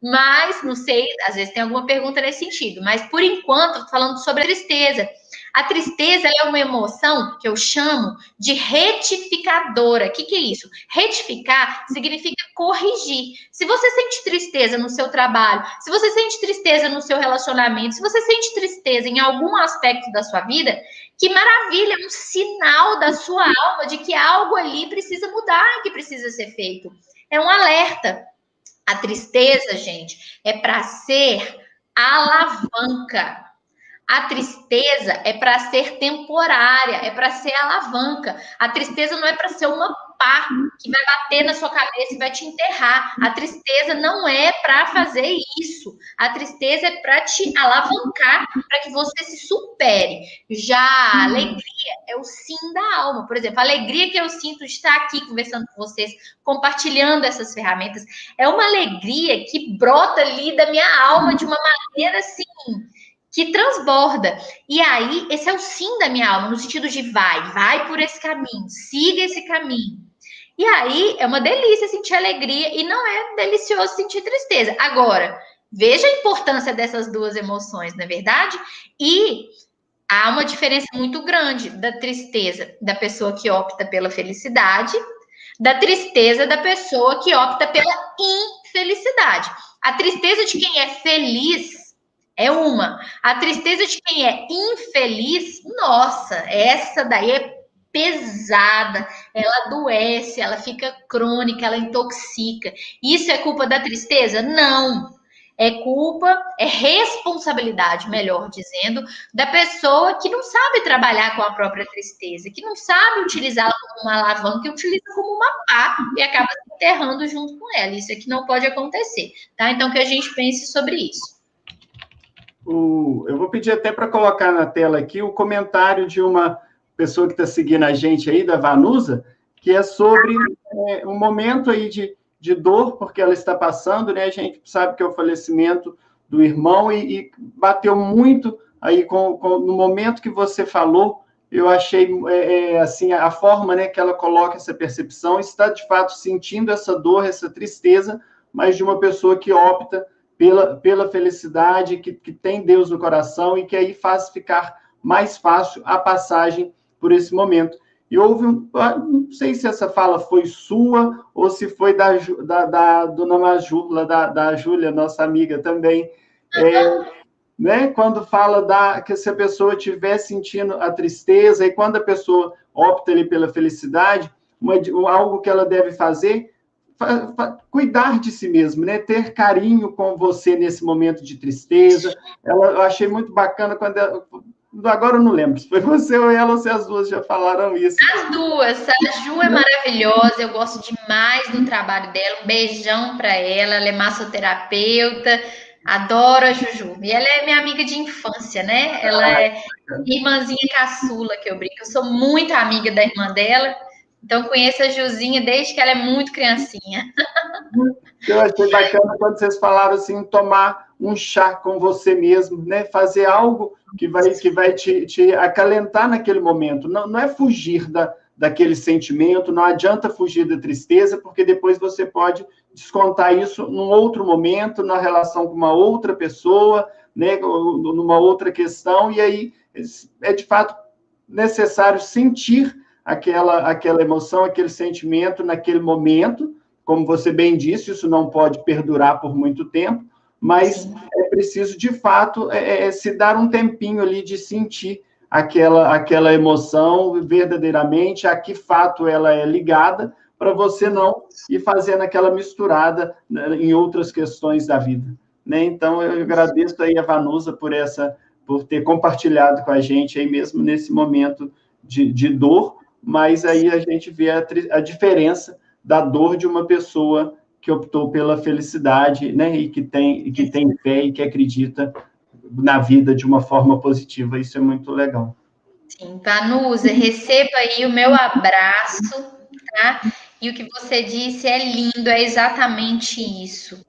Mas, não sei, às vezes tem alguma pergunta nesse sentido. Mas, por enquanto, falando sobre a tristeza. A tristeza é uma emoção que eu chamo de retificadora. O que é isso? Retificar significa corrigir. Se você sente tristeza no seu trabalho, se você sente tristeza no seu relacionamento, se você sente tristeza em algum aspecto da sua vida, que maravilha, é um sinal da sua alma de que algo ali precisa mudar, que precisa ser feito. É um alerta. A tristeza, gente, é para ser alavanca. A tristeza é para ser temporária, é para ser alavanca. A tristeza não é para ser uma pá que vai bater na sua cabeça e vai te enterrar. A tristeza não é para fazer isso. A tristeza é para te alavancar, para que você se supere. Já a alegria é o sim da alma. Por exemplo, a alegria que eu sinto de estar aqui conversando com vocês, compartilhando essas ferramentas, é uma alegria que brota ali da minha alma de uma maneira assim, que transborda. E aí, esse é o sim da minha alma, no sentido de vai por esse caminho, siga esse caminho. E aí, é uma delícia sentir alegria e não é delicioso sentir tristeza. Agora, veja a importância dessas duas emoções, não é verdade? E há uma diferença muito grande da tristeza da pessoa que opta pela felicidade, da tristeza da pessoa que opta pela infelicidade. A tristeza de quem é feliz é uma. A tristeza de quem é infeliz, nossa, essa daí é pesada, ela adoece, ela fica crônica, ela intoxica. Isso é culpa da tristeza? Não. É culpa, é responsabilidade, melhor dizendo, da pessoa que não sabe trabalhar com a própria tristeza, que não sabe utilizá-la como uma alavanca e utiliza como uma pá e acaba se enterrando junto com ela. Isso é que não pode acontecer, tá? Então, que a gente pense sobre isso. Eu vou pedir até para colocar na tela aqui o comentário de uma pessoa que está seguindo a gente aí, da Vanusa, que é sobre um momento aí de dor, porque ela está passando, né? A gente sabe que é o falecimento do irmão e bateu muito aí no momento que você falou. Eu achei, assim, a forma, né, que ela coloca essa percepção, está, de fato, sentindo essa dor, essa tristeza, mas de uma pessoa que opta pela felicidade, que tem Deus no coração e que aí faz ficar mais fácil a passagem por esse momento. E houve não sei se essa fala foi sua ou se foi da dona Majula, da Júlia, nossa amiga também, né? Quando fala que se a pessoa estiver sentindo a tristeza e quando a pessoa opta ali pela felicidade, algo que ela deve fazer, cuidar de si mesmo, né? Ter carinho com você nesse momento de tristeza. Eu achei muito bacana quando agora eu não lembro se foi você ou ela ou se as duas já falaram isso. As duas. A Ju é maravilhosa, eu gosto demais do trabalho dela. Um beijão para ela. Ela é massoterapeuta. Adoro a Juju. E ela é minha amiga de infância, né? Ela é irmãzinha caçula, que eu brinco. Eu sou muito amiga da irmã dela. Então, conheço a Juzinha desde que ela é muito criancinha. Eu achei bacana quando vocês falaram assim, tomar um chá com você mesmo, né? Fazer algo que vai te acalentar naquele momento. Não é fugir daquele sentimento, não adianta fugir da tristeza, porque depois você pode descontar isso num outro momento, na relação com uma outra pessoa, né? Numa outra questão, e aí é de fato necessário sentir aquela emoção, aquele sentimento naquele momento. Como você bem disse, isso não pode perdurar por muito tempo, mas é preciso, de fato, se dar um tempinho ali de sentir aquela emoção verdadeiramente, a que fato ela é ligada, para você não ir fazendo aquela misturada, né, em outras questões da vida. Né? Então, eu agradeço aí a Vanusa por ter compartilhado com a gente aí mesmo nesse momento de dor, mas aí a gente vê a diferença da dor de uma pessoa que optou pela felicidade, né, e que tem fé e que acredita na vida de uma forma positiva. Isso é muito legal. Sim, Vanusa, receba aí o meu abraço, tá? E o que você disse é lindo, é exatamente isso.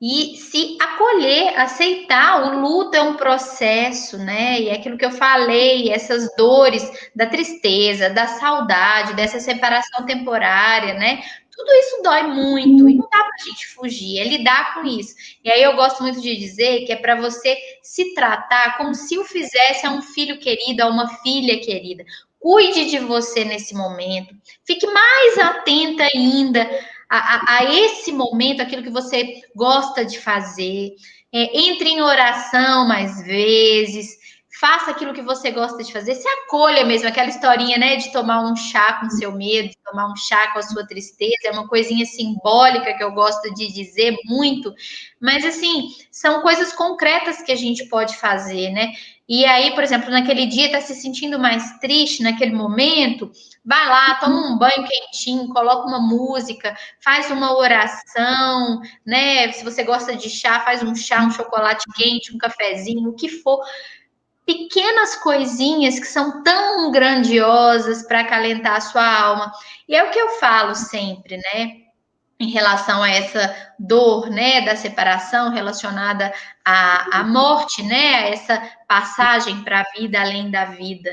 E se acolher, aceitar, o luto é um processo, né? E é aquilo que eu falei, essas dores da tristeza, da saudade, dessa separação temporária, né? Tudo isso dói muito e não dá pra gente fugir, é lidar com isso. E aí eu gosto muito de dizer que é para você se tratar como se o fizesse a um filho querido, a uma filha querida. Cuide de você nesse momento, fique mais atenta ainda a esse momento, aquilo que você gosta de fazer, entre em oração mais vezes, faça aquilo que você gosta de fazer, se acolha mesmo, aquela historinha, né, de tomar um chá com seu medo, de tomar um chá com a sua tristeza, é uma coisinha simbólica que eu gosto de dizer muito, mas assim, são coisas concretas que a gente pode fazer, né? E aí, por exemplo, naquele dia tá se sentindo mais triste naquele momento, vai lá, toma um banho quentinho, coloca uma música, faz uma oração, né? Se você gosta de chá, faz um chá, um chocolate quente, um cafezinho, o que for. Pequenas coisinhas que são tão grandiosas para acalentar a sua alma. E é o que eu falo sempre, né? Em relação a essa dor, né, da separação relacionada à morte, né, a essa passagem para a vida além da vida.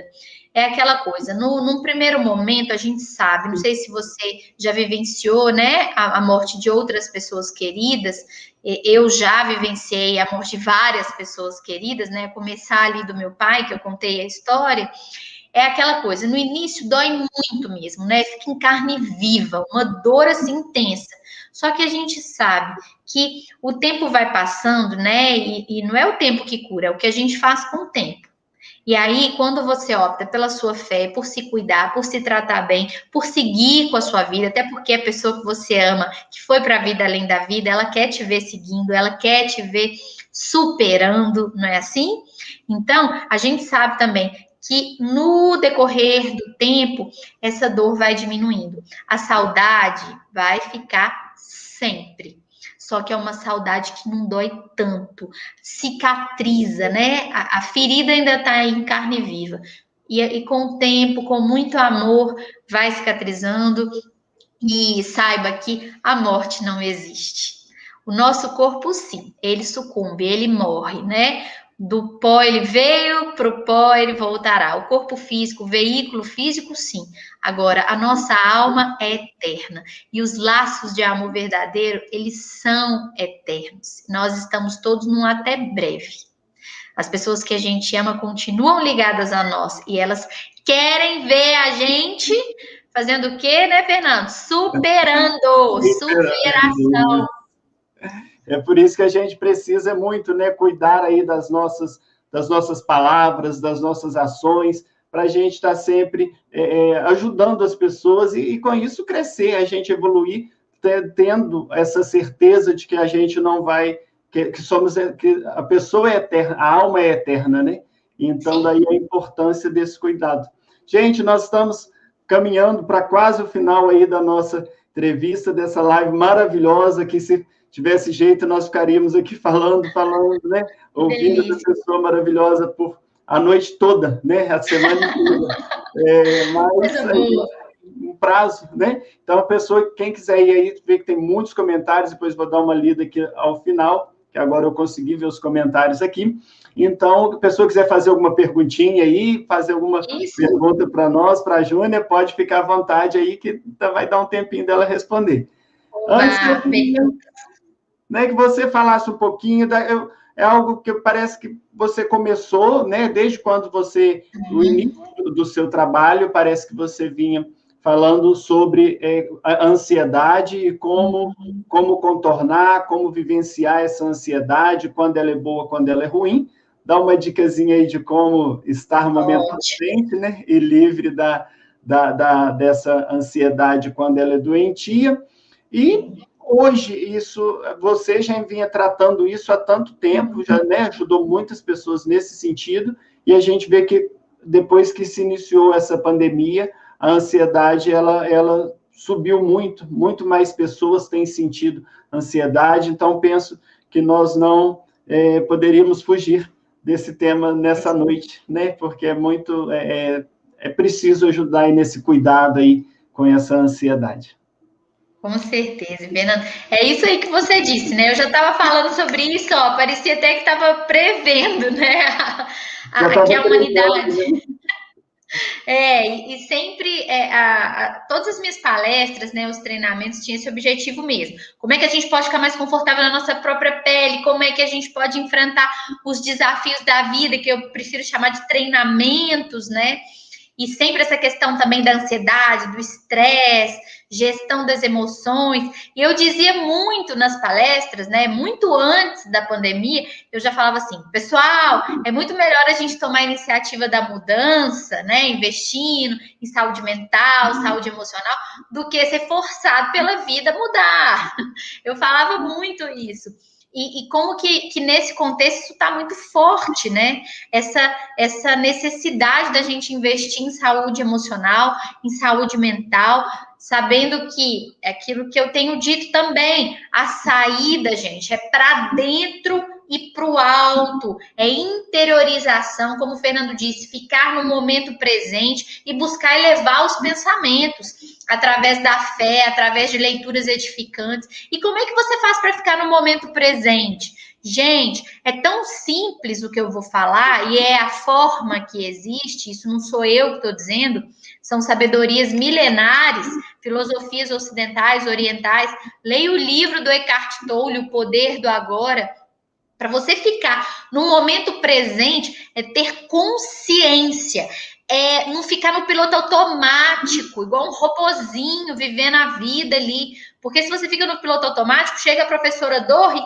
É aquela coisa, num primeiro momento a gente sabe, não sei se você já vivenciou, né, a morte de outras pessoas queridas, eu já vivenciei a morte de várias pessoas queridas, né, começar ali do meu pai, que eu contei a história, é aquela coisa, no início dói muito mesmo, né? Fica em carne viva, uma dor assim intensa. Só que a gente sabe que o tempo vai passando, né? E não é o tempo que cura, é o que a gente faz com o tempo. E aí, quando você opta pela sua fé, por se cuidar, por se tratar bem, por seguir com a sua vida, até porque a pessoa que você ama, que foi para a vida além da vida, ela quer te ver seguindo, ela quer te ver superando, não é assim? Então, a gente sabe também que no decorrer do tempo, essa dor vai diminuindo. A saudade vai ficar sempre. Só que é uma saudade que não dói tanto, cicatriza, né? A ferida ainda está em carne viva. E com o tempo, com muito amor, vai cicatrizando. E saiba que a morte não existe. O nosso corpo, sim, ele sucumbe, ele morre, né? Do pó ele veio, para o pó ele voltará. O corpo físico, o veículo físico, sim. Agora, a nossa alma é eterna. E os laços de amor verdadeiro, eles são eternos. Nós estamos todos num até breve. As pessoas que a gente ama continuam ligadas a nós. E elas querem ver a gente fazendo o quê, né, Fernando? Superando, superação. É por isso que a gente precisa muito, né, cuidar aí das nossas palavras, das nossas ações, para a gente estar sempre ajudando as pessoas e com isso crescer, a gente evoluir, tendo essa certeza de que a gente não vai, que a pessoa é eterna, a alma é eterna, né? Então, sim, daí a importância desse cuidado. Gente, nós estamos caminhando para quase o final aí da nossa entrevista, dessa live maravilhosa, que se tivesse jeito, nós ficaríamos aqui falando, né? Ouvindo essa pessoa maravilhosa por a noite toda, né? A semana inteira. Mas um prazo, né? Então, a pessoa, quem quiser ir aí, vê que tem muitos comentários, depois vou dar uma lida aqui ao final, que agora eu consegui ver os comentários aqui. Então, a pessoa quiser fazer alguma perguntinha aí, fazer alguma pergunta para nós, para a Júnia, pode ficar à vontade aí, que vai dar um tempinho dela responder. Antes né, que você falasse um pouquinho, é algo que parece que você começou, né, desde quando você, no início do seu trabalho, parece que você vinha falando sobre a ansiedade e como contornar, como vivenciar essa ansiedade, quando ela é boa, quando ela é ruim. Dá uma dicasinha aí de como estar momentaneamente, né, e livre dessa ansiedade quando ela é doentia. E hoje, você já vinha tratando isso há tanto tempo, já, né, ajudou muitas pessoas nesse sentido, e a gente vê que depois que se iniciou essa pandemia, a ansiedade, ela subiu muito mais pessoas têm sentido ansiedade, então penso que nós não poderíamos fugir desse tema nessa noite, né, porque é preciso ajudar aí nesse cuidado aí com essa ansiedade. Com certeza, Fernando. É isso aí que você disse, né? Eu já estava falando sobre isso, ó, parecia até que estava prevendo, né? Que a humanidade. E sempre todas as minhas palestras, né, os treinamentos tinham esse objetivo mesmo. Como é que a gente pode ficar mais confortável na nossa própria pele? Como é que a gente pode enfrentar os desafios da vida, que eu prefiro chamar de treinamentos, né? E sempre essa questão também da ansiedade, do estresse, gestão das emoções. E eu dizia muito nas palestras, né? Muito antes da pandemia, eu já falava assim, pessoal, é muito melhor a gente tomar a iniciativa da mudança, né? Investindo em saúde mental, saúde emocional, do que ser forçado pela vida a mudar. Eu falava muito isso. E como que nesse contexto isso está muito forte, né? Essa necessidade da gente investir em saúde emocional, em saúde mental, sabendo que é aquilo que eu tenho dito também, a saída, gente, é para dentro e para o alto, é interiorização, como o Fernando disse, ficar no momento presente e buscar elevar os pensamentos através da fé, através de leituras edificantes. E como é que você faz para ficar no momento presente? Gente, é tão simples o que eu vou falar e é a forma que existe, isso não sou eu que estou dizendo, são sabedorias milenares, filosofias ocidentais, orientais. Leia o livro do Eckhart Tolle, O Poder do Agora. Para você ficar no momento presente, é ter consciência, é não ficar no piloto automático, igual um robozinho vivendo a vida ali. Porque se você fica no piloto automático, chega a professora Dor e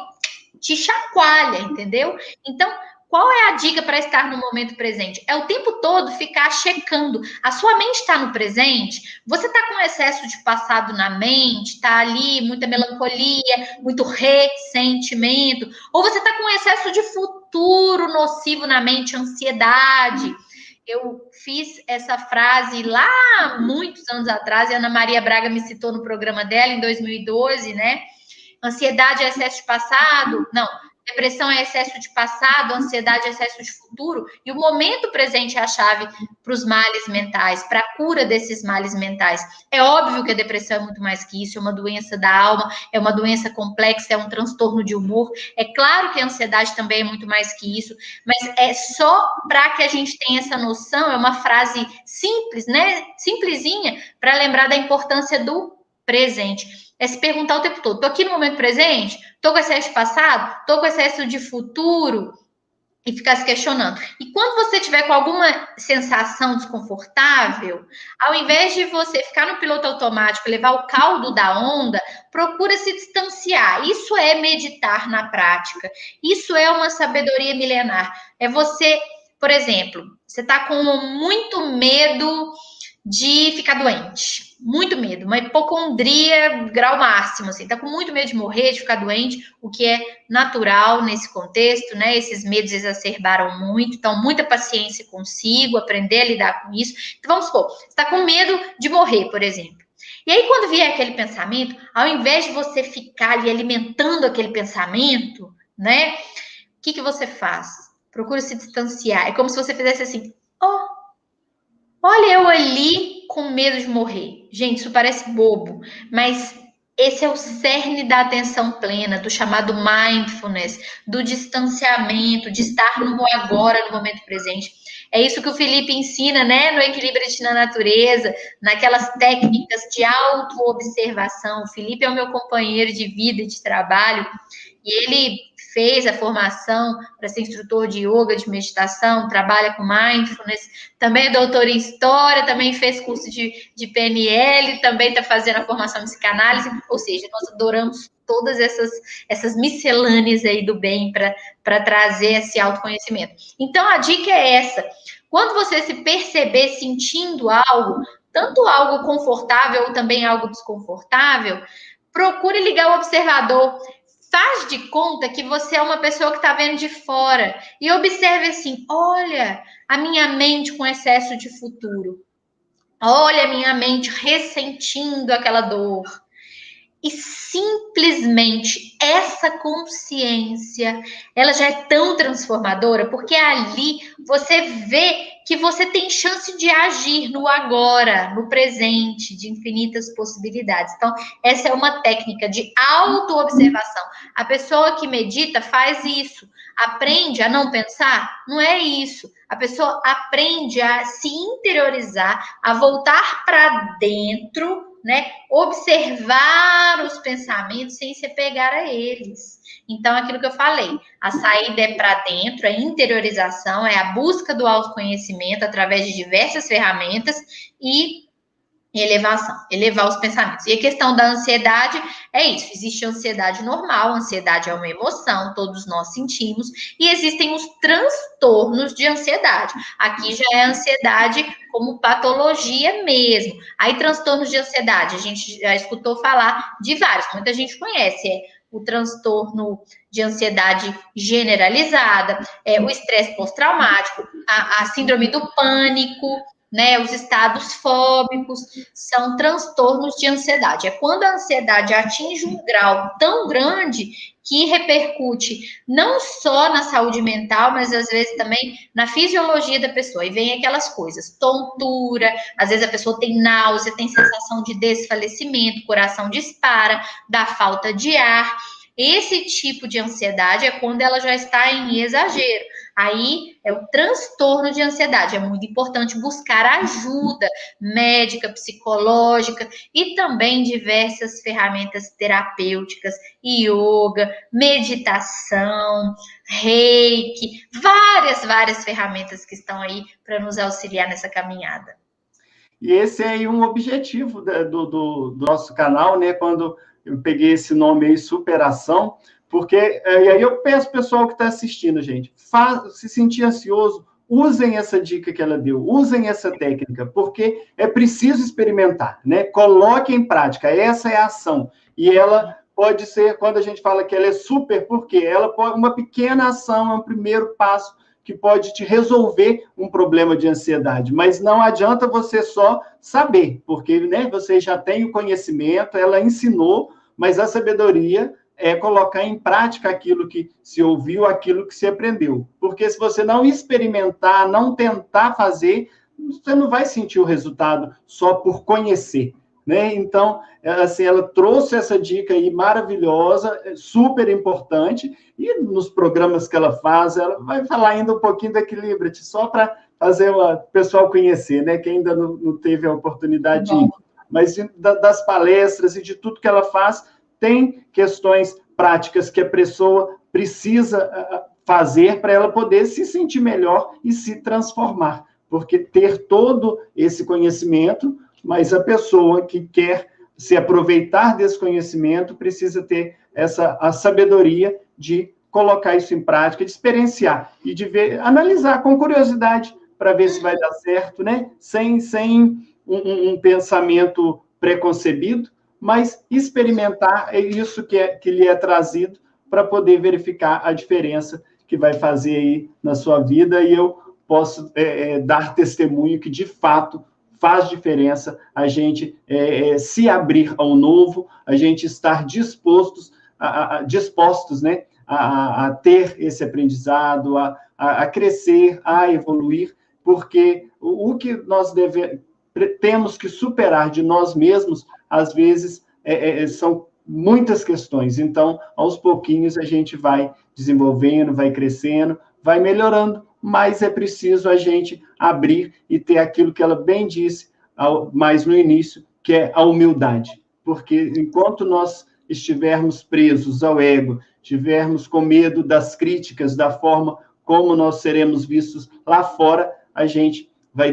te chacoalha, entendeu? Então, qual é a dica para estar no momento presente? É o tempo todo ficar checando. A sua mente está no presente? Você está com excesso de passado na mente? Está ali muita melancolia, muito ressentimento? Ou você está com excesso de futuro nocivo na mente, ansiedade? Eu fiz essa frase lá muitos anos atrás, e a Ana Maria Braga me citou no programa dela em 2012, né? Ansiedade é excesso de passado? Não. Depressão é excesso de passado, ansiedade é excesso de futuro, e o momento presente é a chave para os males mentais, para a cura desses males mentais. É óbvio que a depressão é muito mais que isso, é uma doença da alma, é uma doença complexa, é um transtorno de humor. É claro que a ansiedade também é muito mais que isso, mas é só para que a gente tenha essa noção, é uma frase simples, né? Simplesinha, para lembrar da importância do presente. É se perguntar o tempo todo, tô aqui no momento presente? Tô com excesso de passado? Tô com excesso de futuro? E ficar se questionando. E quando você tiver com alguma sensação desconfortável, ao invés de você ficar no piloto automático, levar o caldo da onda, procura se distanciar. Isso é meditar na prática. Isso é uma sabedoria milenar. É você, por exemplo, você está com muito medo de ficar doente, muito medo, uma hipocondria grau máximo, assim, tá com muito medo de morrer, de ficar doente, o que é natural nesse contexto, né? Esses medos exacerbaram muito, então muita paciência consigo, aprender a lidar com isso. Então vamos supor, você tá com medo de morrer, por exemplo. E aí quando vier aquele pensamento, ao invés de você ficar ali alimentando aquele pensamento, né? O que você faz? Procura se distanciar. É como se você fizesse assim, olha eu ali com medo de morrer. Gente, isso parece bobo, mas esse é o cerne da atenção plena, do chamado mindfulness, do distanciamento, de estar no agora, no momento presente. É isso que o Felipe ensina, né, no Equilíbrio na Natureza, naquelas técnicas de autoobservação. O Felipe é o meu companheiro de vida e de trabalho, e ele fez a formação para ser instrutor de yoga, de meditação, trabalha com mindfulness, também é doutor em história, também fez curso de PNL, também está fazendo a formação em psicanálise, ou seja, nós adoramos todas essas miscelâneas aí do bem para trazer esse autoconhecimento. Então, a dica é essa. Quando você se perceber sentindo algo, tanto algo confortável ou também algo desconfortável, procure ligar o observador. Faz de conta que você é uma pessoa que está vendo de fora e observe assim, olha a minha mente com excesso de futuro. Olha a minha mente ressentindo aquela dor. E simplesmente essa consciência, ela já é tão transformadora, porque ali você vê que você tem chance de agir no agora, no presente, de infinitas possibilidades. Então, essa é uma técnica de autoobservação. A pessoa que medita faz isso. Aprende a não pensar? Não é isso. A pessoa aprende a se interiorizar, a voltar para dentro, né? Observar os pensamentos sem se apegar a eles. Então, aquilo que eu falei, a saída é para dentro, a interiorização, é a busca do autoconhecimento através de diversas ferramentas e elevar os pensamentos. E a questão da ansiedade é isso, existe a ansiedade normal, a ansiedade é uma emoção, todos nós sentimos, e existem os transtornos de ansiedade. Aqui já é a ansiedade como patologia mesmo. Aí, transtornos de ansiedade, a gente já escutou falar de vários, muita gente conhece, o transtorno de ansiedade generalizada, o estresse pós-traumático, a síndrome do pânico, né, os estados fóbicos, são transtornos de ansiedade. É quando a ansiedade atinge um grau tão grande que repercute não só na saúde mental, mas às vezes também na fisiologia da pessoa. E vem aquelas coisas, tontura, às vezes a pessoa tem náusea, tem sensação de desfalecimento, coração dispara, dá falta de ar. Esse tipo de ansiedade é quando ela já está em exagero. Aí é o transtorno de ansiedade. É muito importante buscar ajuda médica, psicológica e também diversas ferramentas terapêuticas, yoga, meditação, reiki, várias ferramentas que estão aí para nos auxiliar nessa caminhada. E esse é aí um objetivo do nosso canal, né? Quando eu peguei esse nome aí, superação, porque, e aí eu peço pessoal que está assistindo, gente, se sentir ansioso, usem essa dica que ela deu, usem essa técnica, porque é preciso experimentar, né? Coloque em prática, essa é a ação. E ela pode ser, quando a gente fala que ela é super, porque ela pode, uma pequena ação é um primeiro passo que pode te resolver um problema de ansiedade, mas não adianta você só saber, porque, né, você já tem o conhecimento, ela ensinou, mas a sabedoria é colocar em prática aquilo que se ouviu, aquilo que se aprendeu. Porque se você não experimentar, não tentar fazer, você não vai sentir o resultado só por conhecer, né? Então, assim, ela trouxe essa dica aí maravilhosa, super importante, e nos programas que ela faz, ela vai falar ainda um pouquinho do Equilibra-te, só para fazer o pessoal conhecer, né? Quem ainda não teve a oportunidade de ir. Mas das palestras e de tudo que ela faz, tem questões práticas que a pessoa precisa fazer para ela poder se sentir melhor e se transformar. Porque ter todo esse conhecimento, mas a pessoa que quer se aproveitar desse conhecimento precisa ter a sabedoria de colocar isso em prática, de experienciar e de ver, analisar com curiosidade para ver se vai dar certo, né? Sem um pensamento preconcebido, mas experimentar é isso que lhe é trazido para poder verificar a diferença que vai fazer aí na sua vida, e eu posso dar testemunho que, de fato, faz diferença a gente se abrir ao novo, a gente estar dispostos, né, a ter esse aprendizado, a crescer, a evoluir, porque o que nós temos que superar de nós mesmos, às vezes, são muitas questões. Então, aos pouquinhos, a gente vai desenvolvendo, vai crescendo, vai melhorando, mas é preciso a gente abrir e ter aquilo que ela bem disse mais no início, que é a humildade. Porque enquanto nós estivermos presos ao ego, estivermos com medo das críticas, da forma como nós seremos vistos lá fora, a gente vai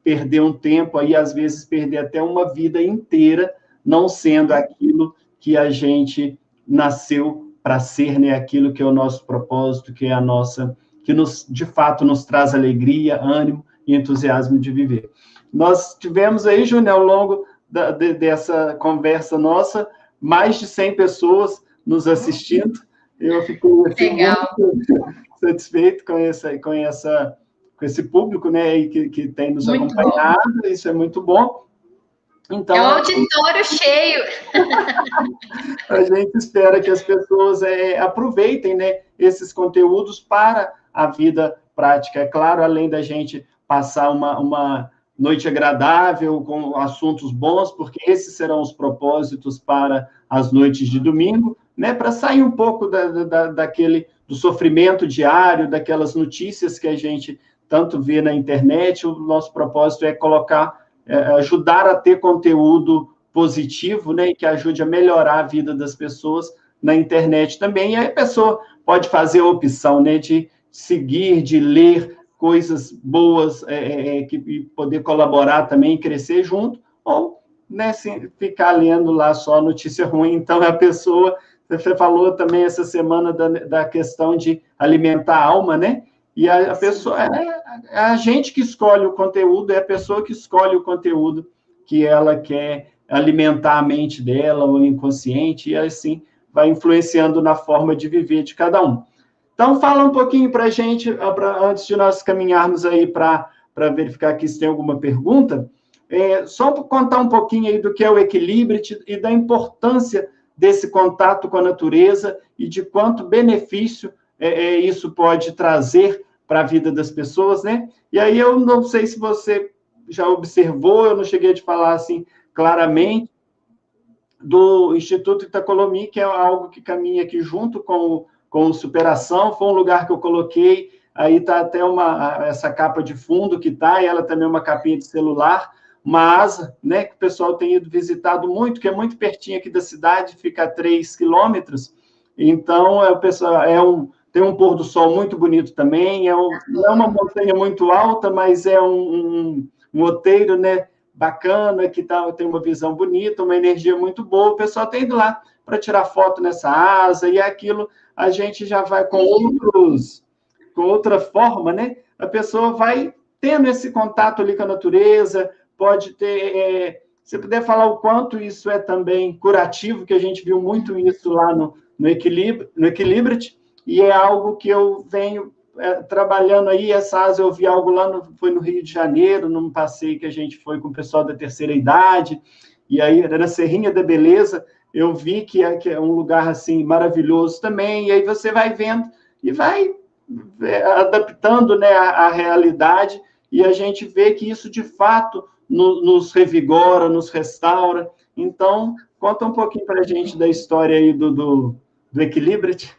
perder um tempo, aí às vezes perder até uma vida inteira, não sendo aquilo que a gente nasceu para ser, né? Aquilo que é o nosso propósito, que é a nossa, que de fato nos traz alegria, ânimo e entusiasmo de viver. Nós tivemos aí, Júnior, ao longo dessa conversa nossa, mais de 100 pessoas nos assistindo. Eu fico muito satisfeito com esse público, né, que tem nos muito acompanhado, bom. Isso é muito bom. Então, é um auditório cheio. A gente espera que as pessoas aproveitem, né, esses conteúdos para a vida prática. É claro, além da gente passar uma noite agradável, com assuntos bons, porque esses serão os propósitos para as noites de domingo, né, para sair um pouco do sofrimento diário, daquelas notícias que a gente tanto vê na internet. O nosso propósito é ajudar a ter conteúdo positivo, né, e que ajude a melhorar a vida das pessoas na internet também. E aí a pessoa pode fazer a opção, né, de seguir, de ler coisas boas, e poder colaborar também, crescer junto, ou né, ficar lendo lá só notícia ruim. Então, a pessoa, você falou também essa semana da questão de alimentar a alma, né? E a pessoa, é a gente que escolhe o conteúdo, é a pessoa que escolhe o conteúdo que ela quer alimentar a mente dela, o inconsciente, e assim vai influenciando na forma de viver de cada um. Então, fala um pouquinho para a gente, antes de nós caminharmos aí para verificar aqui se tem alguma pergunta, só contar um pouquinho aí do que é o equilíbrio e da importância desse contato com a natureza e de quanto benefício isso pode trazer para a vida das pessoas, né? E aí eu não sei se você já observou, eu não cheguei a te falar assim claramente, do Instituto Itacolomi, que é algo que caminha aqui junto com o Superação, foi um lugar que eu coloquei, aí está até essa capa de fundo que está, e ela também é uma capinha de celular, uma asa, né, que o pessoal tem ido visitado muito, que é muito pertinho aqui da cidade, fica a 3 quilômetros, então o pessoal tem um pôr do sol muito bonito também, não é uma montanha muito alta, mas é um outeiro, né, bacana, que tem uma visão bonita, uma energia muito boa, o pessoal tem ido lá para tirar foto nessa asa, e aquilo a gente já vai com outra forma, né? A pessoa vai tendo esse contato ali com a natureza, pode ter, se puder falar o quanto isso é também curativo, que a gente viu muito isso lá no Equilibrit, e é algo que eu venho trabalhando aí, essa asa eu vi algo lá, foi no Rio de Janeiro, num passeio que a gente foi com o pessoal da terceira idade, e aí era na Serrinha da Beleza, eu vi que é um lugar, assim, maravilhoso também, e aí você vai vendo e vai adaptando, né, a realidade, e a gente vê que isso, de fato, nos revigora, nos restaura. Então, conta um pouquinho para a gente da história aí do Equilibrit.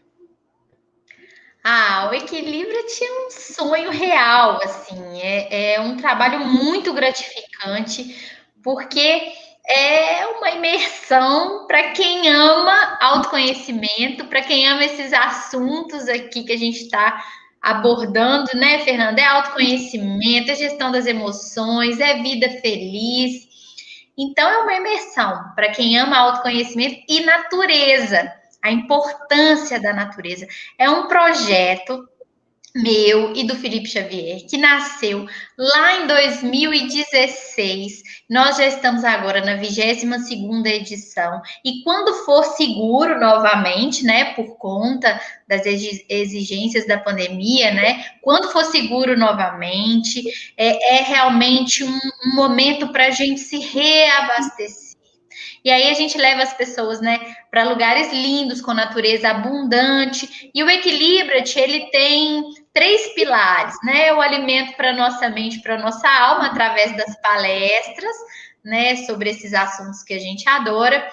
O equilíbrio tinha um sonho real, assim, é um trabalho muito gratificante, porque é uma imersão para quem ama autoconhecimento, para quem ama esses assuntos aqui que a gente está abordando, né, Fernanda? É autoconhecimento, é gestão das emoções, é vida feliz. Então, é uma imersão para quem ama autoconhecimento e natureza, a importância da natureza. É um projeto meu e do Felipe Xavier, que nasceu lá em 2016. Nós já estamos agora na 22ª edição. E quando for seguro novamente, né, por conta das exigências da pandemia, né, quando for seguro novamente, é realmente um momento para a gente se reabastecer. E aí a gente leva as pessoas, né, para lugares lindos, com natureza abundante. E o Equilibrat, ele tem 3 pilares, né? O alimento para nossa mente, para nossa alma, através das palestras, né, sobre esses assuntos que a gente adora.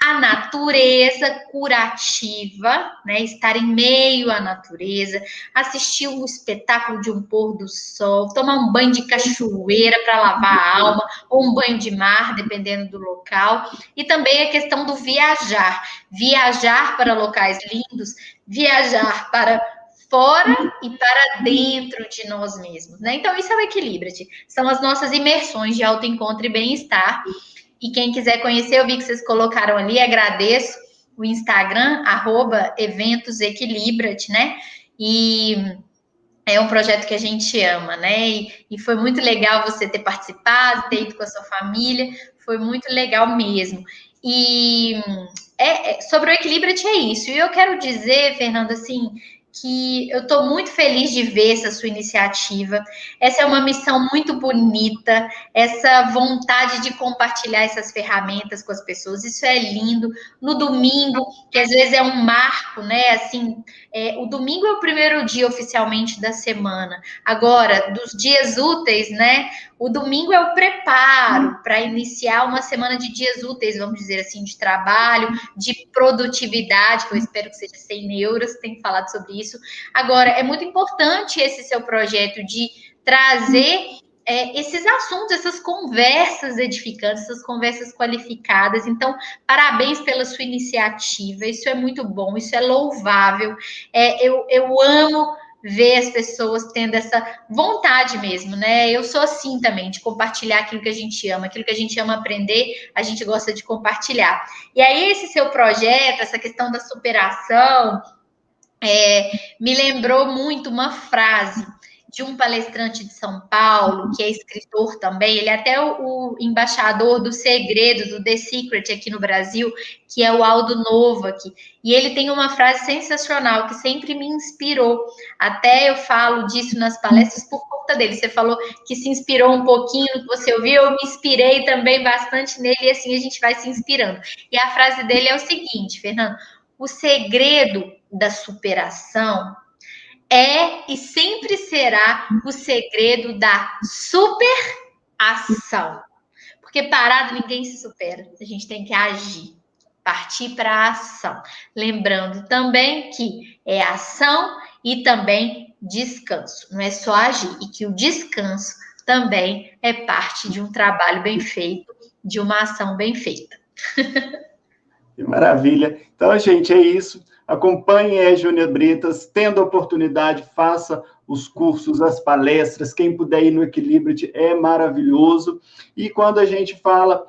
A natureza curativa, né? Estar em meio à natureza, assistir o espetáculo de um pôr do sol, tomar um banho de cachoeira para lavar a alma, ou um banho de mar, dependendo do local. E também a questão do viajar. Viajar para locais lindos, viajar para fora e para dentro de nós mesmos, né? Então, isso é o Equilibrat. São as nossas imersões de autoencontro e bem-estar. E quem quiser conhecer, eu vi que vocês colocaram ali, agradeço o Instagram, @eventosequilibrat, né? E é um projeto que a gente ama, né? E foi muito legal você ter participado, ter ido com a sua família, foi muito legal mesmo. E sobre o Equilibrat é isso. E eu quero dizer, Fernanda, assim, que eu estou muito feliz de ver essa sua iniciativa. Essa é uma missão muito bonita, essa vontade de compartilhar essas ferramentas com as pessoas, isso é lindo. No domingo, que às vezes é um marco, né? Assim, o domingo é o primeiro dia oficialmente da semana. Agora, dos dias úteis, né? O domingo é o preparo para iniciar uma semana de dias úteis, vamos dizer assim, de trabalho, de produtividade, que eu espero que seja sem neuras, tem falado sobre isso. Agora, é muito importante esse seu projeto de trazer esses assuntos, essas conversas edificantes, essas conversas qualificadas. Então, parabéns pela sua iniciativa, isso é muito bom, isso é louvável. Eu amo ver as pessoas tendo essa vontade mesmo, né? Eu sou assim também, de compartilhar aquilo que a gente ama aprender, a gente gosta de compartilhar. E aí, esse seu projeto, essa questão da superação, me lembrou muito uma frase de um palestrante de São Paulo, que é escritor também, ele é até o embaixador do segredo, do The Secret aqui no Brasil, que é o Aldo Novak, e ele tem uma frase sensacional que sempre me inspirou, até eu falo disso nas palestras por conta dele. Você falou que se inspirou um pouquinho no que você ouviu, eu me inspirei também bastante nele, e assim a gente vai se inspirando. E a frase dele é o seguinte, Fernando: o segredo da superação é e sempre será o segredo da superação. Porque parado ninguém se supera. A gente tem que agir, partir para a ação. Lembrando também que é ação e também descanso. Não é só agir. E que o descanso também é parte de um trabalho bem feito, de uma ação bem feita. Que maravilha. Então, gente, é isso. Acompanhe a Júnia Bretas, tendo a oportunidade, faça os cursos, as palestras, quem puder ir no Equilíbrio é maravilhoso. E quando a gente fala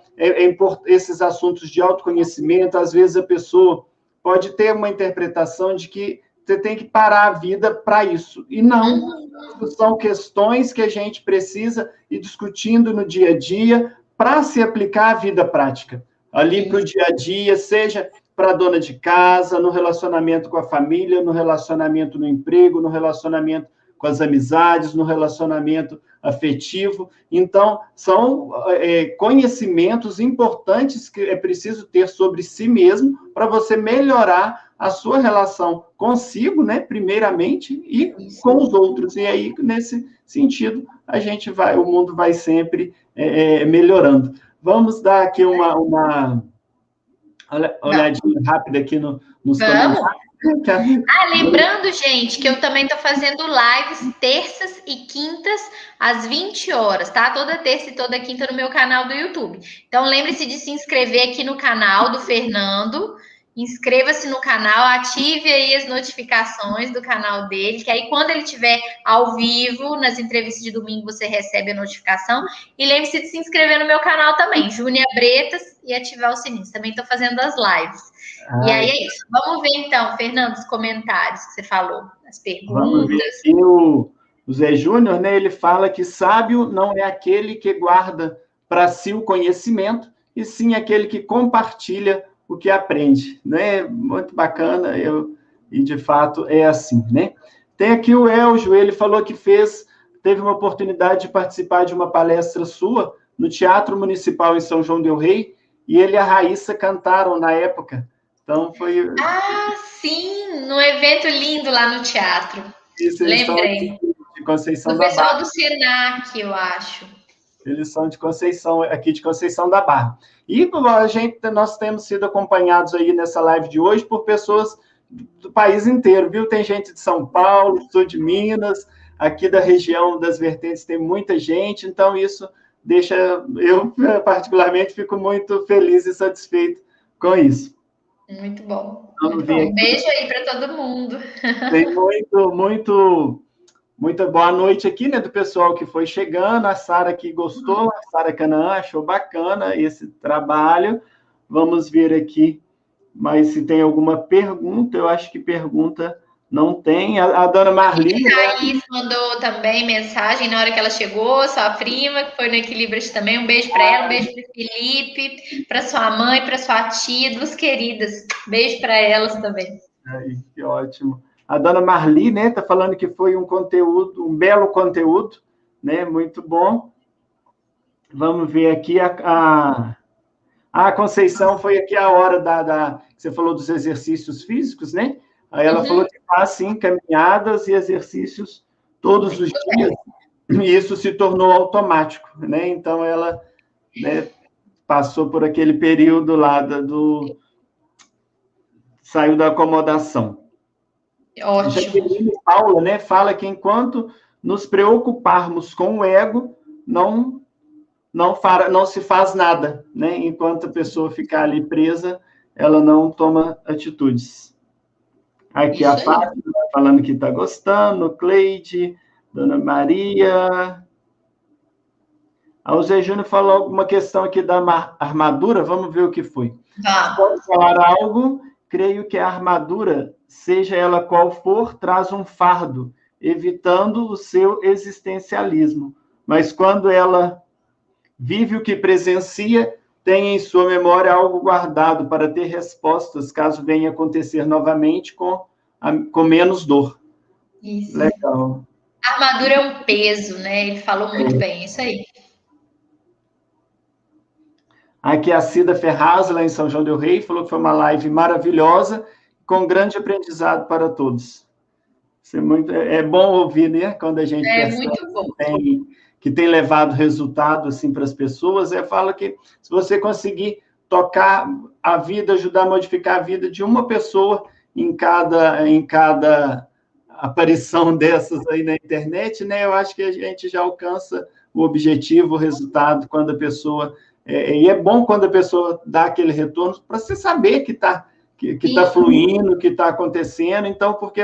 esses assuntos de autoconhecimento, às vezes a pessoa pode ter uma interpretação de que você tem que parar a vida para isso. E não, são questões que a gente precisa ir discutindo no dia a dia para se aplicar à vida prática. Ali para o dia a dia, seja para a dona de casa, no relacionamento com a família, no relacionamento no emprego, no relacionamento com as amizades, no relacionamento afetivo. Então, são conhecimentos importantes que é preciso ter sobre si mesmo para você melhorar a sua relação consigo, né, primeiramente, e com os outros. E aí, nesse sentido, o mundo vai sempre melhorando. Vamos dar aqui uma olhadinha rápida aqui nos comentários. Lembrando, gente, que eu também estou fazendo lives terças e quintas às 20 horas, tá? Toda terça e toda quinta no meu canal do YouTube. Então, lembre-se de se inscrever aqui no canal do Fernando. Inscreva-se no canal, ative aí as notificações do canal dele, que aí quando ele estiver ao vivo, nas entrevistas de domingo, você recebe a notificação. E lembre-se de se inscrever no meu canal também, Júnia Bretas, e ativar o sininho. Também estou fazendo as lives. E aí é isso. Vamos ver então, Fernando, os comentários que você falou, as perguntas. Vamos ver aqui o Zé Júnior, né? Ele fala que sábio não é aquele que guarda para si o conhecimento, e sim aquele que compartilha o que aprende, né? Muito bacana, e de fato é assim, né? Tem aqui o Eljo, ele falou que teve uma oportunidade de participar de uma palestra sua no Teatro Municipal em São João del Rei, e ele e a Raíssa cantaram na época. Então foi... sim, no evento lindo lá no teatro. Isso, lembrei. De Conceição da Barra. O pessoal do Senac, eu acho. Eles são de Conceição, aqui de Conceição da Barra. E nós temos sido acompanhados aí nessa live de hoje por pessoas do país inteiro, viu? Tem gente de São Paulo, sul de Minas, aqui da região das Vertentes tem muita gente, então isso eu particularmente fico muito feliz e satisfeito com isso. Muito bom. Muito bom. Um beijo aí para todo mundo. Tem muita boa noite aqui, né, do pessoal que foi chegando, a Sara que gostou, a Sara Canaã achou bacana esse trabalho. Vamos ver aqui, mas se tem alguma pergunta, eu acho que pergunta não tem. A dona Marli... A Thaís mandou também mensagem na hora que ela chegou, sua prima, que foi no Equilíbrio também, um beijo para ela, um beijo para o Felipe, para sua mãe, para sua tia, duas queridas, beijo para elas também. Aí, que ótimo. A dona Marli, né, tá falando que foi um belo conteúdo, né, muito bom. Vamos ver aqui a Conceição, foi aqui a hora você falou dos exercícios físicos, né? Aí ela falou que faz, sim, caminhadas e exercícios todos os dias, e isso se tornou automático, né? Então, ela, né, passou por aquele período lá saiu da acomodação. Ótimo. Jaqueline Paula, né, fala que enquanto nos preocuparmos com o ego, não se faz nada, né? Enquanto a pessoa ficar ali presa, ela não toma atitudes. Aqui a Fátima falando que está gostando, Cleide, Dona Maria. O Zé Júnior falou alguma questão aqui da armadura, vamos ver o que foi. Pode falar algo, creio que a armadura, seja ela qual for, traz um fardo, evitando o seu existencialismo. Mas quando ela vive o que presencia, tem em sua memória algo guardado para ter respostas, caso venha acontecer novamente com menos dor. Isso. Legal. A armadura é um peso, né? Ele falou muito bem, isso aí. Aqui a Cida Ferraz, lá em São João del Rei, falou que foi uma live maravilhosa, com grande aprendizado para todos. Isso é bom ouvir, né? Quando a gente percebe que tem levado resultado assim, para as pessoas. Fala que se você conseguir tocar a vida, ajudar a modificar a vida de uma pessoa em cada aparição dessas aí na internet, né? Eu acho que a gente já alcança o objetivo, o resultado, quando a pessoa... E é bom quando a pessoa dá aquele retorno para você saber que está fluindo, que está acontecendo. Então, porque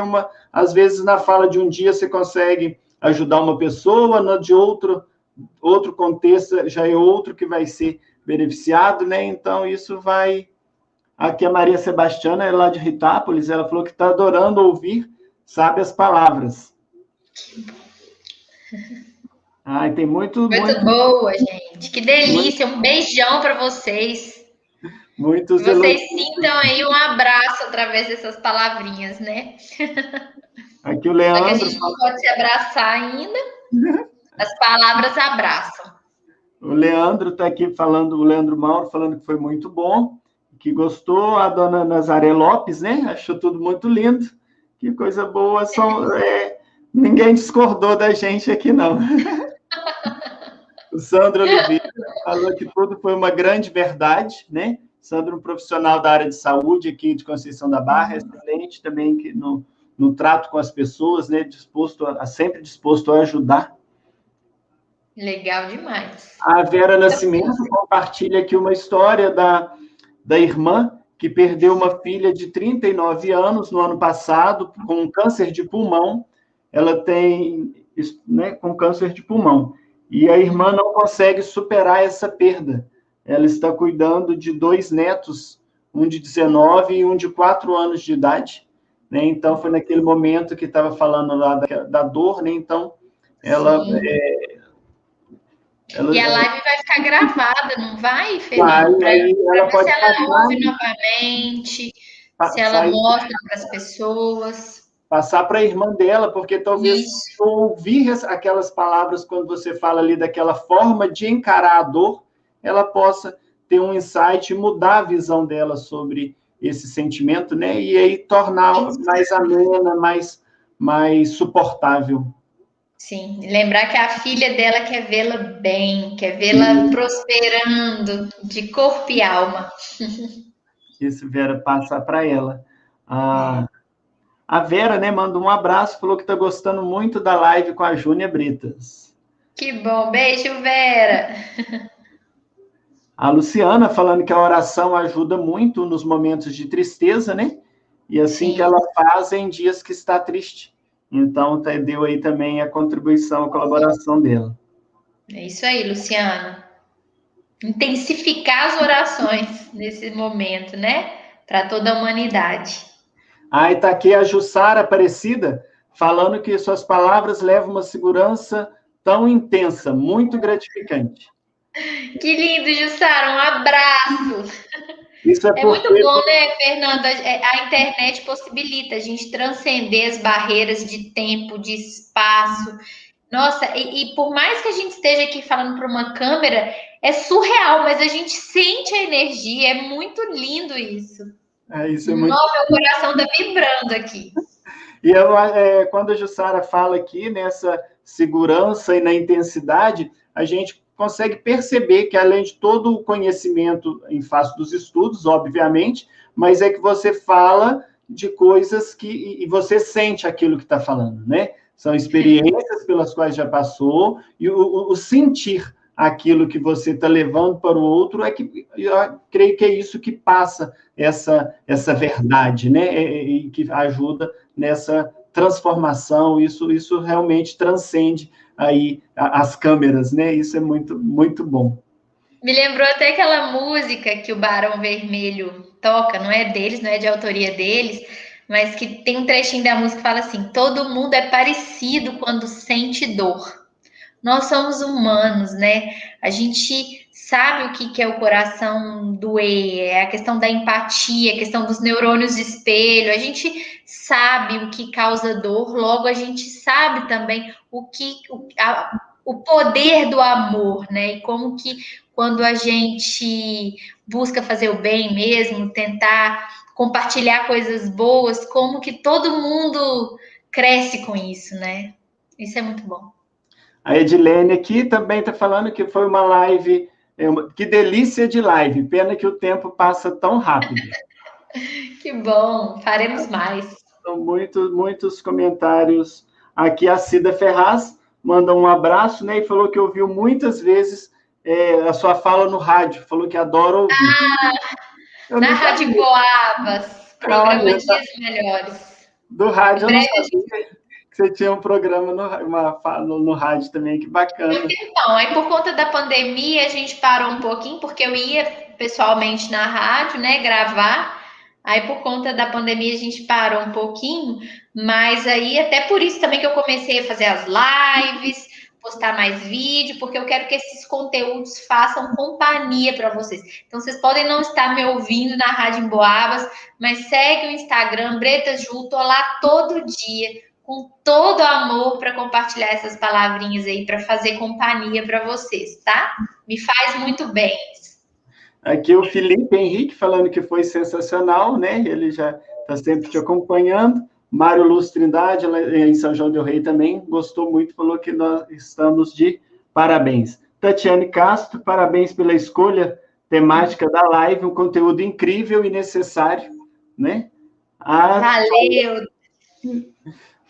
às vezes na fala de um dia você consegue ajudar uma pessoa, na de outro contexto já é outro que vai ser beneficiado, né? Então, isso vai... Aqui a Maria Sebastiana, é lá de Ritápolis, ela falou que está adorando ouvir sábias palavras. Ai, tem muito boa, gente. Que delícia. Um beijão para vocês. Muitos vocês sintam aí um abraço através dessas palavrinhas, né? Aqui o Leandro... Só que a gente não pode se abraçar ainda. As palavras abraçam. O Leandro está aqui falando, o Leandro Mauro falando que foi muito bom, que gostou. A dona Nazaré Lopes, né? Achou tudo muito lindo. Que coisa boa. Ninguém discordou da gente aqui, não. O Sandro Oliveira falou que tudo foi uma grande verdade, né? Sandro, um profissional da área de saúde aqui de Conceição da Barra, excelente também que no trato com as pessoas, né? Sempre disposto a ajudar. Legal demais. A Vera Nascimento compartilha aqui uma história da irmã que perdeu uma filha de 39 anos no ano passado com um câncer de pulmão. Ela tem, né, com câncer de pulmão. E a irmã não consegue superar essa perda. Ela está cuidando de 2 netos, um de 19 e um de 4 anos de idade. Né? Então, foi naquele momento que estava falando lá da dor, né? Então, ela... E a live vai ficar gravada, não vai, Felipe? Ela pode se ela ouve novamente, se ela mostra para as pessoas... Passar para a irmã dela, porque talvez ouvir aquelas palavras quando você fala ali daquela forma de encarar a dor, ela possa ter um insight e mudar a visão dela sobre esse sentimento, né? E aí tornar mais amena, mais suportável. Sim, lembrar que a filha dela quer vê-la bem, quer vê-la prosperando de corpo e alma. Isso, Vera, passa para ela. A Vera, né, mandou um abraço, falou que está gostando muito da live com a Júnia Britas. Que bom, beijo, Vera. A Luciana falando que a oração ajuda muito nos momentos de tristeza, né? E assim que ela faz em dias que está triste. Então, deu aí também a contribuição, a colaboração dela. É isso aí, Luciana. Intensificar as orações nesse momento, né? Para toda a humanidade. E está aqui a Jussara Aparecida, falando que suas palavras levam uma segurança tão intensa, muito gratificante. Que lindo, Jussara, um abraço. Isso é muito bom, né, Fernanda? A internet possibilita a gente transcender as barreiras de tempo, de espaço. Nossa, e por mais que a gente esteja aqui falando para uma câmera, é surreal, mas a gente sente a energia, é muito lindo isso. Isso é muito... Nossa, meu coração está vibrando aqui. E quando a Jussara fala aqui nessa segurança e na intensidade, a gente consegue perceber que, além de todo o conhecimento em face dos estudos, obviamente, mas é que você fala de coisas e você sente aquilo que está falando, né? São experiências pelas quais já passou, e o sentir aquilo que você está levando para o outro, eu creio que é isso que passa essa verdade, né? E que ajuda nessa transformação, isso realmente transcende aí as câmeras, né? Isso é muito, muito bom. Me lembrou até aquela música que o Barão Vermelho toca, não é deles, não é de autoria deles, mas que tem um trechinho da música que fala assim: todo mundo é parecido quando sente dor. Nós somos humanos, né? A gente sabe o que é o coração doer, é a questão da empatia, a questão dos neurônios de espelho. A gente sabe o que causa dor, logo a gente sabe também o poder do amor, né? E como que quando a gente busca fazer o bem mesmo, tentar compartilhar coisas boas, como que todo mundo cresce com isso, né? Isso é muito bom. A Edilene aqui também está falando que foi uma live, que delícia de live, pena que o tempo passa tão rápido. Que bom, faremos mais. São muitos comentários aqui. A Cida Ferraz manda um abraço, né, e falou que ouviu muitas vezes a sua fala no rádio, falou que adora ouvir. Na Rádio Boabas, programa Dias Melhores. Do rádio eu não sabia que você tinha um programa no rádio também, que bacana. Então, aí por conta da pandemia a gente parou um pouquinho, porque eu ia pessoalmente na rádio, né, gravar. Aí por conta da pandemia a gente parou um pouquinho, mas aí até por isso também que eu comecei a fazer as lives, postar mais vídeo, porque eu quero que esses conteúdos façam companhia para vocês. Então vocês podem não estar me ouvindo na Rádio Emboabas, mas segue o Instagram Bretas Ju, tô lá todo dia com todo amor para compartilhar essas palavrinhas aí, para fazer companhia para vocês, tá? Me faz muito bem. Aqui o Felipe Henrique falando que foi sensacional, né? Ele já está sempre te acompanhando. Mário Luz Trindade, em São João del Rei também, gostou muito, falou que nós estamos de parabéns. Tatiane Castro, parabéns pela escolha temática da live, um conteúdo incrível e necessário, né? Valeu!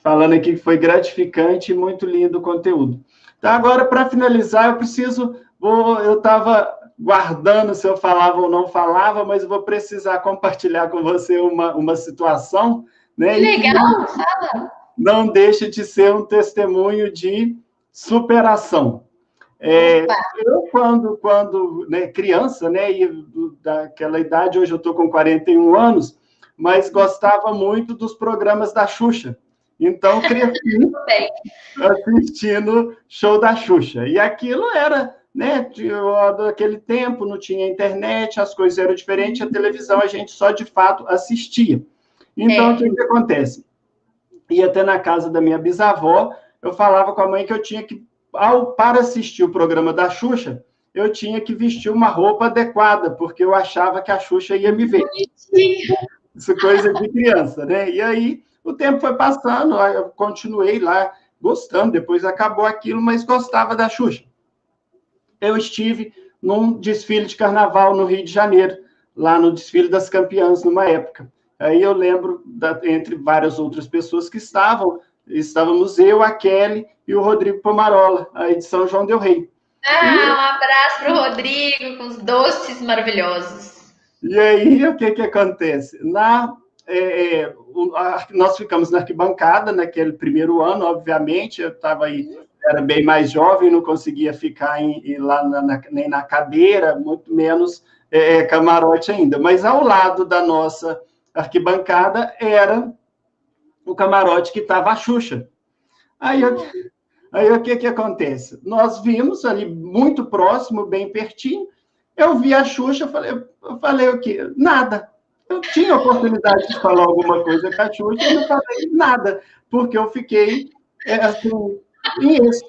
Falando aqui que foi gratificante e muito lindo o conteúdo. Então, agora, para finalizar, eu estava guardando se eu falava ou não falava, mas eu vou precisar compartilhar com você uma situação, né? Que legal, fala! Não deixa de ser um testemunho de superação. Eu, quando né, criança, né, e daquela idade, hoje eu estou com 41 anos, mas gostava muito dos programas da Xuxa. Então, cresci assistindo show da Xuxa. E aquilo era, né, daquele tempo, não tinha internet, as coisas eram diferentes, a televisão a gente só, de fato, assistia. Então, o que acontece? Ia até na casa da minha bisavó, eu falava com a mãe que eu tinha que, para assistir o programa da Xuxa, eu tinha que vestir uma roupa adequada, porque eu achava que a Xuxa ia me ver. Isso é coisa de criança, né? E aí, o tempo foi passando, eu continuei lá gostando, depois acabou aquilo, mas gostava da Xuxa. Eu estive num desfile de carnaval no Rio de Janeiro, lá no desfile das campeãs, numa época. Aí eu lembro, entre várias outras pessoas que estávamos eu, a Kelly e o Rodrigo Pomarola, aí de São João del Rei. Um abraço para o Rodrigo, com os doces maravilhosos. E aí, o que acontece? Nós ficamos na arquibancada naquele primeiro ano, obviamente, eu estava aí, era bem mais jovem, não conseguia ficar lá nem na cadeira, muito menos camarote ainda. Mas ao lado da nossa arquibancada era o camarote que estava a Xuxa. Aí o que acontece? Nós vimos ali muito próximo, bem pertinho, eu vi a Xuxa, eu falei o quê? Nada. Eu tinha oportunidade de falar alguma coisa com a Xuxa, eu não falei nada, porque eu fiquei, assim,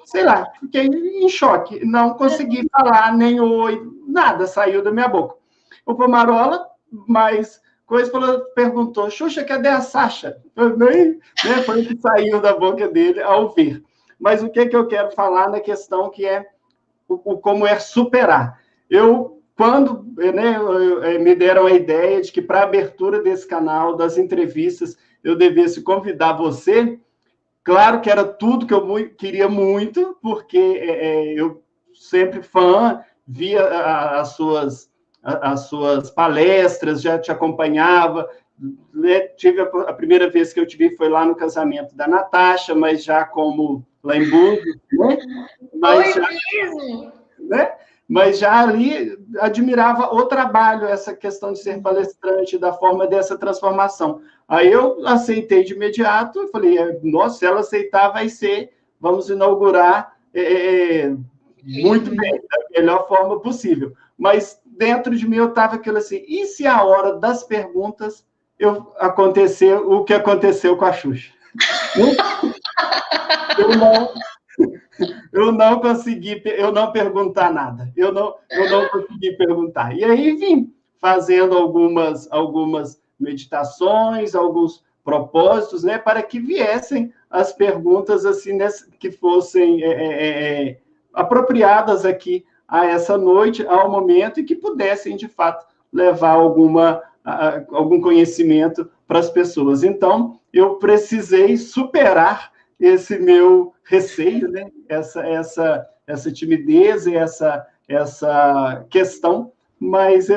sei lá, fiquei em choque, não consegui falar nem oi, nada saiu da minha boca. O Pomarola, mais coisa, perguntou, Xuxa, cadê a Sasha? Né, foi o que saiu da boca dele ao ver. Mas o que eu quero falar na questão que é como é superar. Quando me deram a ideia de que, para a abertura desse canal, das entrevistas, eu devesse convidar você, claro que era tudo que eu queria muito, porque eu sempre fã, via as suas palestras, já te acompanhava, né? A primeira vez que eu te vi foi lá no casamento da Natasha, mas já como lá em Búzios, né? Mas Foi já, mesmo? né? Mas já ali admirava o trabalho, essa questão de ser palestrante, da forma dessa transformação. Aí eu aceitei de imediato, falei, nossa, se ela aceitar, vai ser, vamos inaugurar muito bem, da melhor forma possível. Mas dentro de mim eu estava aquilo assim, e se a hora das perguntas acontecer o que aconteceu com a Xuxa? Eu não, eu não consegui, eu não perguntar nada. Eu não consegui perguntar. E aí vim fazendo algumas meditações, alguns propósitos, né, para que viessem as perguntas assim, que fossem apropriadas aqui a essa noite, ao momento, e que pudessem, de fato, levar algum conhecimento para as pessoas. Então, eu precisei superar esse meu receio, né? essa timidez e essa questão, mas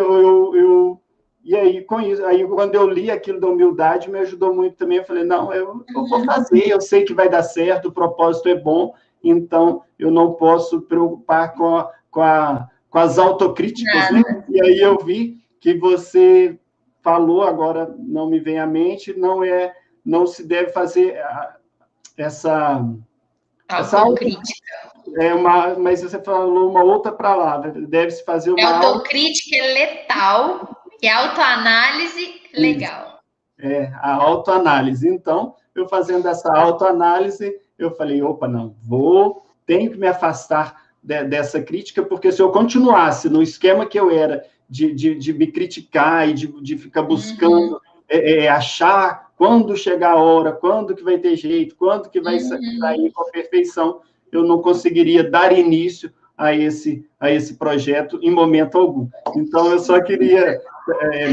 e aí, com isso, aí quando eu li aquilo da humildade, me ajudou muito também. Eu falei, não, eu vou fazer, eu sei que vai dar certo, o propósito é bom, então eu não posso preocupar com as autocríticas, né? E aí eu vi que você falou, agora não me vem à mente, não se deve fazer essa autocrítica. Mas você falou uma outra palavra, deve-se fazer uma autocrítica é letal e autoanálise legal. A autoanálise. Então, eu fazendo essa autoanálise, eu falei, opa, não, tenho que me afastar dessa crítica, porque se eu continuasse no esquema que eu era de me criticar e de ficar buscando achar quando chegar a hora, quando que vai ter jeito, quando que vai sair com a perfeição, eu não conseguiria dar início a esse projeto em momento algum. Então, eu só queria,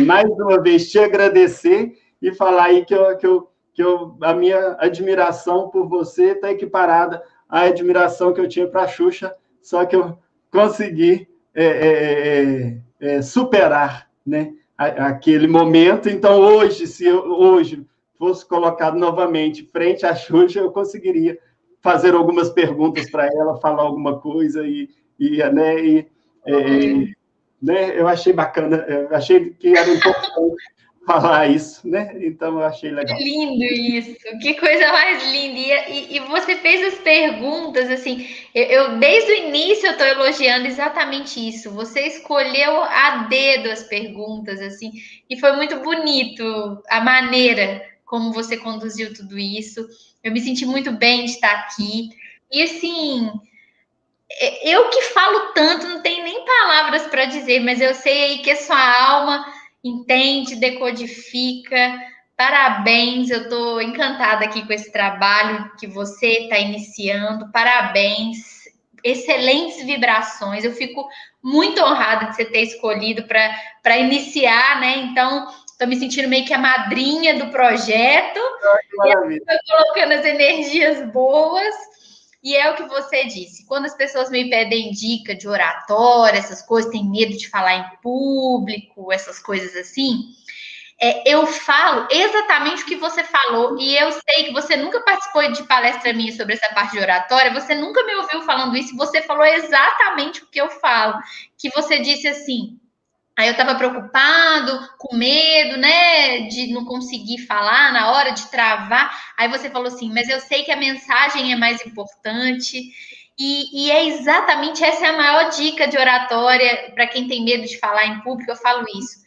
mais uma vez, te agradecer e falar aí que a minha admiração por você está equiparada à admiração que eu tinha para a Xuxa, só que eu consegui superar, né, aquele momento. Então, hoje, se eu hoje fosse colocado novamente frente à Xuxa, eu conseguiria fazer algumas perguntas para ela, falar alguma coisa né, eu achei bacana, eu achei que era importante falar isso, né? Então eu achei legal. Que lindo isso, que coisa mais linda. E você fez as perguntas, assim, eu desde o início eu estou elogiando exatamente isso. Você escolheu a dedo as perguntas, assim, e foi muito bonito a maneira como você conduziu tudo isso. Eu me senti muito bem de estar aqui. E assim, eu que falo tanto, não tenho nem palavras para dizer, mas eu sei aí que a sua alma entende, decodifica. Parabéns, eu estou encantada aqui com esse trabalho que você está iniciando. Parabéns, excelentes vibrações. Eu fico muito honrada de você ter escolhido para iniciar, né? Então, estou me sentindo meio que a madrinha do projeto. Estou colocando as energias boas. E é o que você disse, quando as pessoas me pedem dica de oratória, essas coisas, tem medo de falar em público, essas coisas assim, eu falo exatamente o que você falou, e eu sei que você nunca participou de palestra minha sobre essa parte de oratória, você nunca me ouviu falando isso, e você falou exatamente o que eu falo, que você disse assim, aí eu estava preocupado, com medo, né, de não conseguir falar na hora, de travar. Aí você falou assim, mas eu sei que a mensagem é mais importante. E é exatamente essa é a maior dica de oratória para quem tem medo de falar em público. Eu falo isso.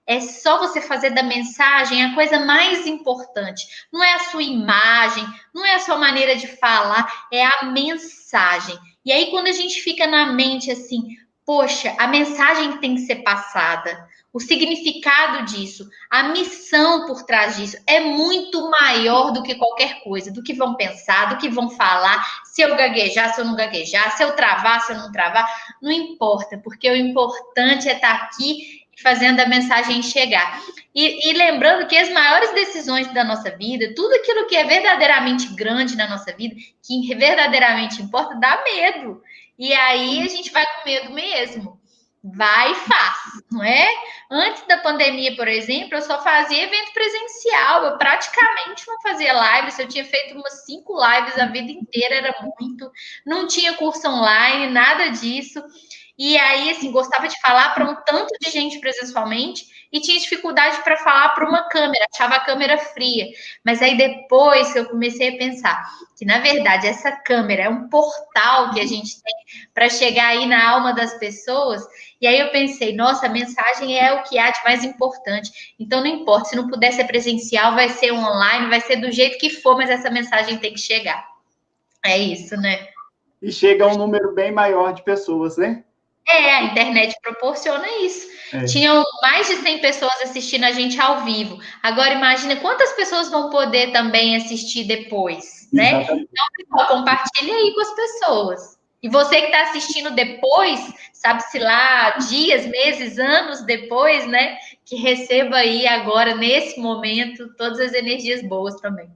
É só você fazer da mensagem a coisa mais importante. Não é a sua imagem, não é a sua maneira de falar, é a mensagem. E aí, quando a gente fica na mente assim, poxa, a mensagem tem que ser passada, o significado disso, a missão por trás disso é muito maior do que qualquer coisa, do que vão pensar, do que vão falar, se eu gaguejar, se eu não gaguejar, se eu travar, se eu não travar, não importa, porque o importante é estar aqui fazendo a mensagem chegar. E lembrando que as maiores decisões da nossa vida, tudo aquilo que é verdadeiramente grande na nossa vida, que verdadeiramente importa, dá medo. E aí a gente vai com medo mesmo. Vai e faz, não é? Antes da pandemia, por exemplo, eu só fazia evento presencial, eu praticamente não fazia lives, eu tinha feito umas 5 lives a vida inteira, era muito, não tinha curso online, nada disso. E aí, assim, gostava de falar para um tanto de gente presencialmente e tinha dificuldade para falar para uma câmera, achava a câmera fria. Mas aí depois que eu comecei a pensar que, na verdade, essa câmera é um portal que a gente tem para chegar aí na alma das pessoas. E aí eu pensei, nossa, a mensagem é o que há de mais importante. Então não importa, se não puder ser presencial, vai ser online, vai ser do jeito que for, mas essa mensagem tem que chegar. É isso, né? E chega a um número bem maior de pessoas, né? A internet proporciona isso. É, Tinham mais de 100 pessoas assistindo a gente ao vivo. Agora imagina quantas pessoas vão poder também assistir depois, né? exatamente. Então, pessoal, compartilha aí com as pessoas. E você que está assistindo depois, sabe-se lá, dias, meses, anos depois, né? Que receba aí agora, nesse momento, todas as energias boas também.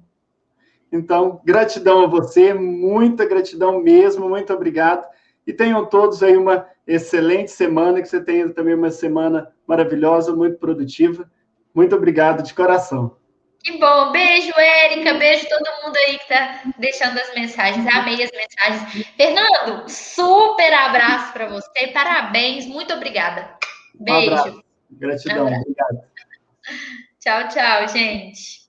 Então, gratidão a você, muita gratidão mesmo, muito obrigado. E tenham todos aí uma excelente semana, que você tenha também uma semana maravilhosa, muito produtiva. Muito obrigado de coração. Que bom. Beijo, Érica. Beijo todo mundo aí que tá deixando as mensagens. Amei as mensagens. Fernando, super abraço para você. Parabéns. Muito obrigada. Um abraço, Beijo. gratidão, Abraço. obrigado. Tchau, tchau, gente.